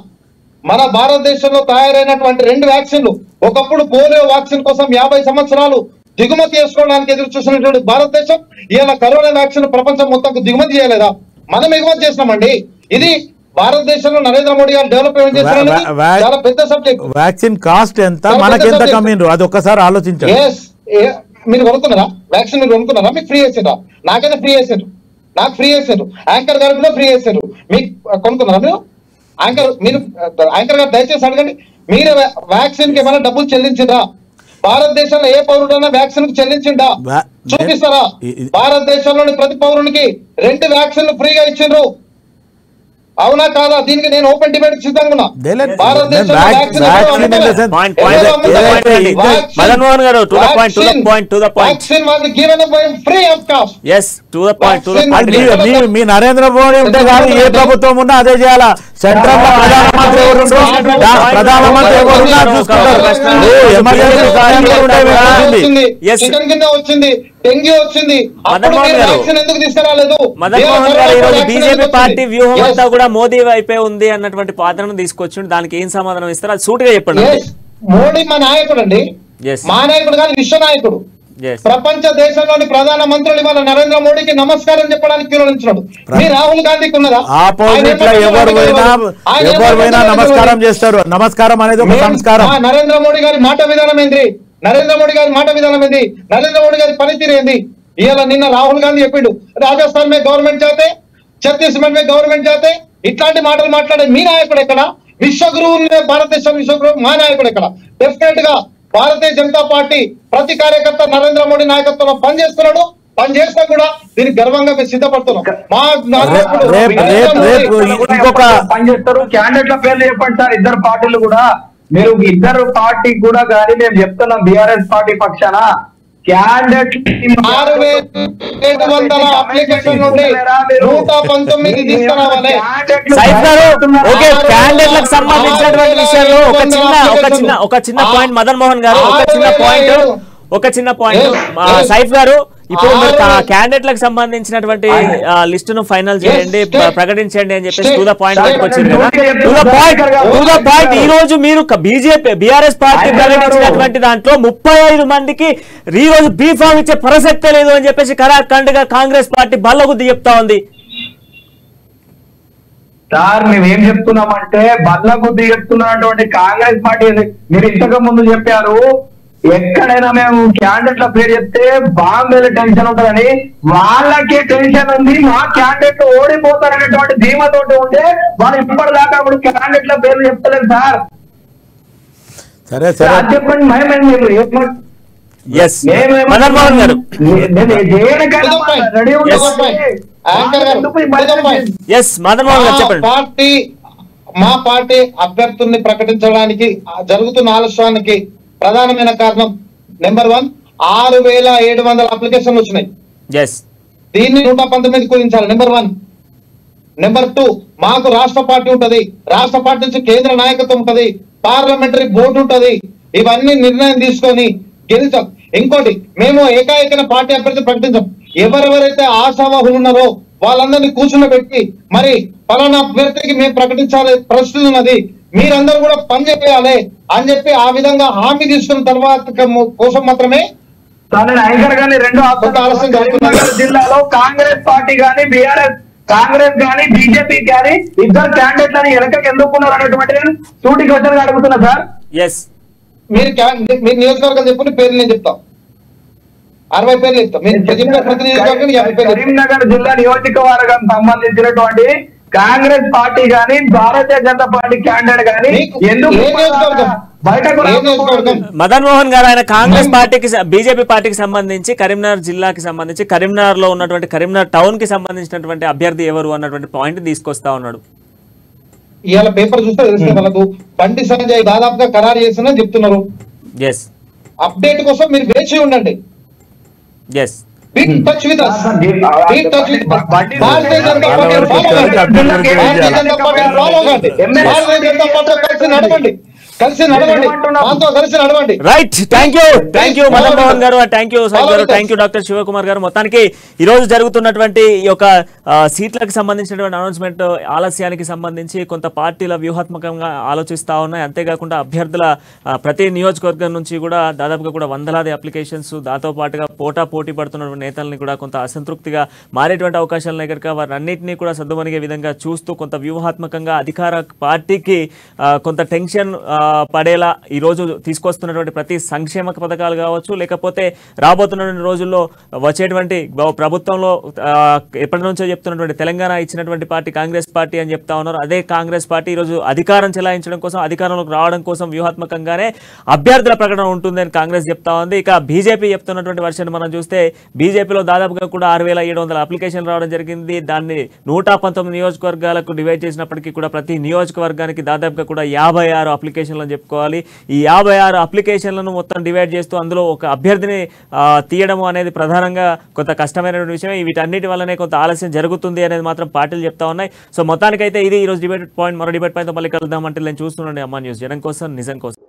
మన భారతదేశంలో తయారైనటువంటి 2 వ్యాక్సిన్లు, ఒకప్పుడు పోలియో వ్యాక్సిన్ కోసం 50 సంవత్సరాలు దిగుమతి చేసుకోవడానికి ఎదురు చూసినటువంటి భారతదేశం ఇవాళ కరోనా వ్యాక్సిన్ ప్రపంచం మొత్తం దిగుమతి చేయలేదా? మనం ఎగుమతి చేసినామండి. ఇది భారతదేశంలో నరేంద్ర మోడీ గారు డెవలప్మెంట్ చేస్తున్నారు. చాలా పెద్ద సబ్జెక్ట్. వ్యాక్సిన్ కాస్ట్ ఎంత, మనకెంత కమ్మిండ్రు, అది ఒక్కసారి ఆలోచించండి. మీరు కొనుక్కున్నారా వ్యాక్సిన్? మీరు కొనుక్కున్నారా? మీకు ఫ్రీ చేసారా? నాకైతే ఫ్రీ చేశారు, నాకు ఫ్రీ చేశారు, యాంకర్ గారు కూడా ఫ్రీ చేశారు. మీకు కొనుక్కున్నారా? మీరు యాంకర్ గారు దయచేసి అడగండి, మీరు వ్యాక్సిన్ కి ఏమైనా డబ్బులు చెల్లించిందా? భారతదేశంలో ఏ పౌరుడైనా వ్యాక్సిన్ కు చెల్లించిందా? చూపిస్తారా? భారతదేశంలోని ప్రతి పౌరునికి 2 వ్యాక్సిన్లు ఫ్రీగా ఇచ్చిండ్రు. అవునా కాదా? దీనికి నేను ఓపెన్ డిబేట్ సిద్ధంగా ఉన్నా. మీ నరేంద్ర మోడీ ఉంటే కాదు, ఏ ప్రభుత్వం ఉన్నా అదే చేయాలా. సెంట్రల్ లో ప్రధానమంత్రి ఎవరున్నా చూసుకుంటారు. చికెన్ కింద వచ్చింది, డెంగ్యూ వచ్చింది, ఎందుకు తీసుకురాలేదు? బీజేపీ పార్టీ వ్యూహం అంతా కూడా మోదీ వైపే ఉంది అన్నటువంటి పాత్రను తీసుకొచ్చి దానికి ఏం సమాధానం ఇస్తారు అది సూటిగా చెప్పండి. మోడీ మా నాయకుడు అండి, మా నాయకుడు కాదు, విశ్వ నాయకుడు. ప్రపంచ దేశంలోని ప్రధాన మంత్రులు ఇవాళ నరేంద్ర మోడీకి నమస్కారం చెప్పడానికి పిలువనించినాడు. మీ రాహుల్ గాంధీకి ఉన్నదా? నమస్కారం చేస్తారు. నమస్కారం అనేది ఒక సంస్కారం. నరేంద్ర మోడీ గారి మాట విధానం ఏంది? నరేంద్ర మోడీ గారి మాట విధానం ఏంది? నరేంద్ర మోడీ గారి పనితీరు ఏంది? ఇవాళ నిన్న రాహుల్ గాంధీ చెప్పిండు, రాజస్థాన్ మే గవర్నమెంట్ జాతే, ఛత్తీస్గఢ్ మే గవర్నమెంట్ జాతే, ఇట్లాంటి మాటలు మాట్లాడే మీ నాయకుడు ఎక్కడ? విశ్వగురువు భారతదేశం విశ్వగురువు మా నాయకుడు ఎక్కడ? డెఫినెట్ గా భారతీయ జనతా పార్టీ ప్రతి కార్యకర్త నరేంద్ర మోడీ నాయకత్వంలో పనిచేస్తున్నాడు. పనిచేస్తా కూడా దీనికి గర్వంగా మేము సిద్ధపడుతున్నాం. మా పనిచేస్తారు. క్యాండిడేట్ల పేర్లు చెప్పండి సార్. 2 పార్టీలు కూడా, మీరు 2 పార్టీ కూడా కానీ మేము చెప్తున్నాం బీఆర్ఎస్ పార్టీ పక్షాన క్యాండిడేట్ 6,700 అప్లికేషన్ నుండి 119 తీసుకురావాలి. క్యాండిడేట్లకు సంబంధించినటువంటి విషయంలో ఒక చిన్న పాయింట్ మదన్ మోహన్ గారు, ఒక చిన్న పాయింట్ సైఫ్ గారు, ఇప్పుడు మీరు క్యాండిడేట్లకు సంబంధించినటువంటి లిస్టును ఫైనల్ చేయండి, ప్రకటించండి అని చెప్పేసి టు ద పాయింట్ వచ్చింది కదా. టు ద పాయింట్ ఈ రోజు మీరు బీఆర్ఎస్ పార్టీ ప్రకటించినటువంటి దాంట్లో 35 మందికి ఈ రోజు బీఫామ్ ఇచ్చే ప్రసక్తే లేదు అని చెప్పేసి కరాఖండ్గా కాంగ్రెస్ పార్టీ బల్లగుద్ది చెప్తా ఉంది. సార్ మేమేం చెప్తున్నామంటే బల్లగుద్ది చెప్తున్నటువంటి కాంగ్రెస్ పార్టీ, మీరు ఇంతకు ముందు చెప్పారు ఎక్కడైనా మేము క్యాండిడేట్ల పేరు చెప్తే బాంబేలో టెన్షన్ ఉంటుందని, వాళ్ళకే టెన్షన్ ఉంది. మా క్యాండిడేట్ ఓడిపోతారనేటువంటి ధీమతోటి ఉంటే వాళ్ళు ఇప్పటిదాకా ఇప్పుడు క్యాండిడేట్ల పేర్లు చెప్తలేదు సార్. సరే సరే చెప్పండి. మా పార్టీ అభ్యర్థుల్ని ప్రకటించడానికి జరుగుతున్న ఆలస్యానికి ప్రధానమైన కారణం నెంబర్ 1, 6,700 అప్లికేషన్లు వచ్చినాయి. దీన్ని 119 కుదించాలి. నెంబర్ 1. నెంబర్ 2, మాకు రాష్ట్ర పార్టీ ఉంటది, రాష్ట్ర పార్టీ నుంచి కేంద్ర నాయకత్వం ఉంటది, పార్లమెంటరీ బోర్డు ఉంటది, ఇవన్నీ నిర్ణయం తీసుకొని గెలిచాం. ఇంకోటి, మేము ఏకాఏకన పార్టీ అభ్యర్థి ప్రకటించాం. ఎవరెవరైతే ఆశావాహులు ఉన్నారో వాళ్ళందరినీ కూర్చున్నబెట్టి మరి పలానా అభ్యర్థికి మేము ప్రకటించాలి పరిస్థితి ఉన్నది, మీరందరూ కూడా పనిచేయాలి అని చెప్పి ఆ విధంగా హామీ తీసుకున్న తర్వాత కోసం మాత్రమే యాంకర్ గాని 2 ఆలస్యం జిల్లాలో కాంగ్రెస్ పార్టీ గాని బీఆర్ఎస్ కాంగ్రెస్ గాని బీజేపీ గాని 2 క్యాండిడేట్లని వెనకకి ఎందుకున్నారు అనేటువంటి సూటి క్వశ్చన్ అడుగుతున్నా సార్. మీరు నియోజకవర్గం చెప్పుకుని పేర్లు నేను చెప్తాం, 60 పేర్లు చెప్తాం. కరీంనగర్ జిల్లా నియోజకవర్గం సంబంధించినటువంటి కాంగ్రెస్ పార్టీ గాని భారతీయ జనతా పార్టీ క్యాండిడేట్ గాని ఎందుకు బయటకు? మదన్ మోహన్ గారు ఆయన కాంగ్రెస్ పార్టీకి బీజేపీ పార్టీకి సంబంధించి కరీంనగర్ జిల్లాకి సంబంధించి కరీంనగర్ లో ఉన్నటువంటి కరీంనగర్ టౌన్ కి సంబంధించినటువంటి అభ్యర్థి ఎవరు అన్నటువంటి పాయింట్ తీసుకొస్తా ఉన్నాడు. ఇవాళ పేపర్ చూస్తే తెలిస్తే వాళ్ళకు బండి సంజయ్ దాదాపుగా ఖరారు చేసిందని చెప్తున్నారు. అప్డేట్ కోసం మీరు వేచి ఉండండి. Be in touch with us. Be in touch with Bharatiya Janata party follow కండి. భారతీయ జనతా పార్టీ కలిసి నడవండి. Right, thank you Madan Mohan గారు, థ్యాంక్ యూ సాయి గారు, థ్యాంక్ యూ డాక్టర్ శివకుమార్ గారు. మొత్తానికి ఈ రోజు జరుగుతున్నటువంటి ఈ యొక్క సీట్లకు సంబంధించినటువంటి అనౌన్స్మెంట్ ఆలస్యానికి సంబంధించి కొంత పార్టీల వ్యూహాత్మకంగా ఆలోచిస్తూ ఉన్నాయి. అంతేకాకుండా అభ్యర్థుల ప్రతి నియోజకవర్గం నుంచి కూడా దాదాపుగా కూడా వందలాది అప్లికేషన్స్, దాంతో పాటుగా పోటీ పడుతున్నటువంటి నేతల్ని కూడా కొంత అసంతృప్తిగా మారేటువంటి అవకాశాలు కనుక వారన్నింటినీ కూడా సద్దుమణిగే విధంగా చూస్తూ కొంత వ్యూహాత్మకంగా అధికార పార్టీకి కొంత టెన్షన్ పడేలా ఈరోజు తీసుకొస్తున్నటువంటి ప్రతి సంక్షేమ పథకాలు కావచ్చు, లేకపోతే రాబోతున్న రోజుల్లో వచ్చేటువంటి ప్రభుత్వంలో ఎప్పటి నుంచో చెప్తున్నటువంటి తెలంగాణ ఇచ్చినటువంటి పార్టీ కాంగ్రెస్ పార్టీ అని చెప్తా ఉన్నారు. అదే కాంగ్రెస్ పార్టీ ఈరోజు అధికారం చెలాయించడం కోసం, అధికారంలోకి రావడం కోసం వ్యూహాత్మకంగానే అభ్యర్థుల ప్రకటన ఉంటుందని కాంగ్రెస్ చెప్తా ఉంది. ఇక బీజేపీ చెప్తున్నటువంటి వర్షన్ మనం చూస్తే బీజేపీలో దాదాపుగా కూడా 6,700 అప్లికేషన్లు రావడం జరిగింది. దాన్ని 119 నియోజకవర్గాలకు డివైడ్ చేసినప్పటికీ కూడా ప్రతి నియోజకవర్గానికి దాదాపుగా కూడా 56 అప్లికేషన్లు అని చెప్పుకోవాలి. ఈ 56 అప్లికేషన్లను మొత్తం డివైడ్ చేస్తూ అందులో ఒక అభ్యర్థిని తీయడం అనేది ప్రధానంగా కొంత కష్టమైనటువంటి విషయం. వీటన్నిటి వల్లనే కొంత ఆలస్యం జరుగుతుంది అనేది మాత్రం పార్టీలు చెప్తా ఉన్నాయి. సో మొత్తానికైతే ఇది ఈరోజు డిబేట్ పాయింట్. మరో డిబేట్ పాయింట్తో మళ్ళీ కలుద్దాం. అంటే నేను చూస్తున్నాను అమ్మా న్యూస్, జనం కోసం నిజం కోసం.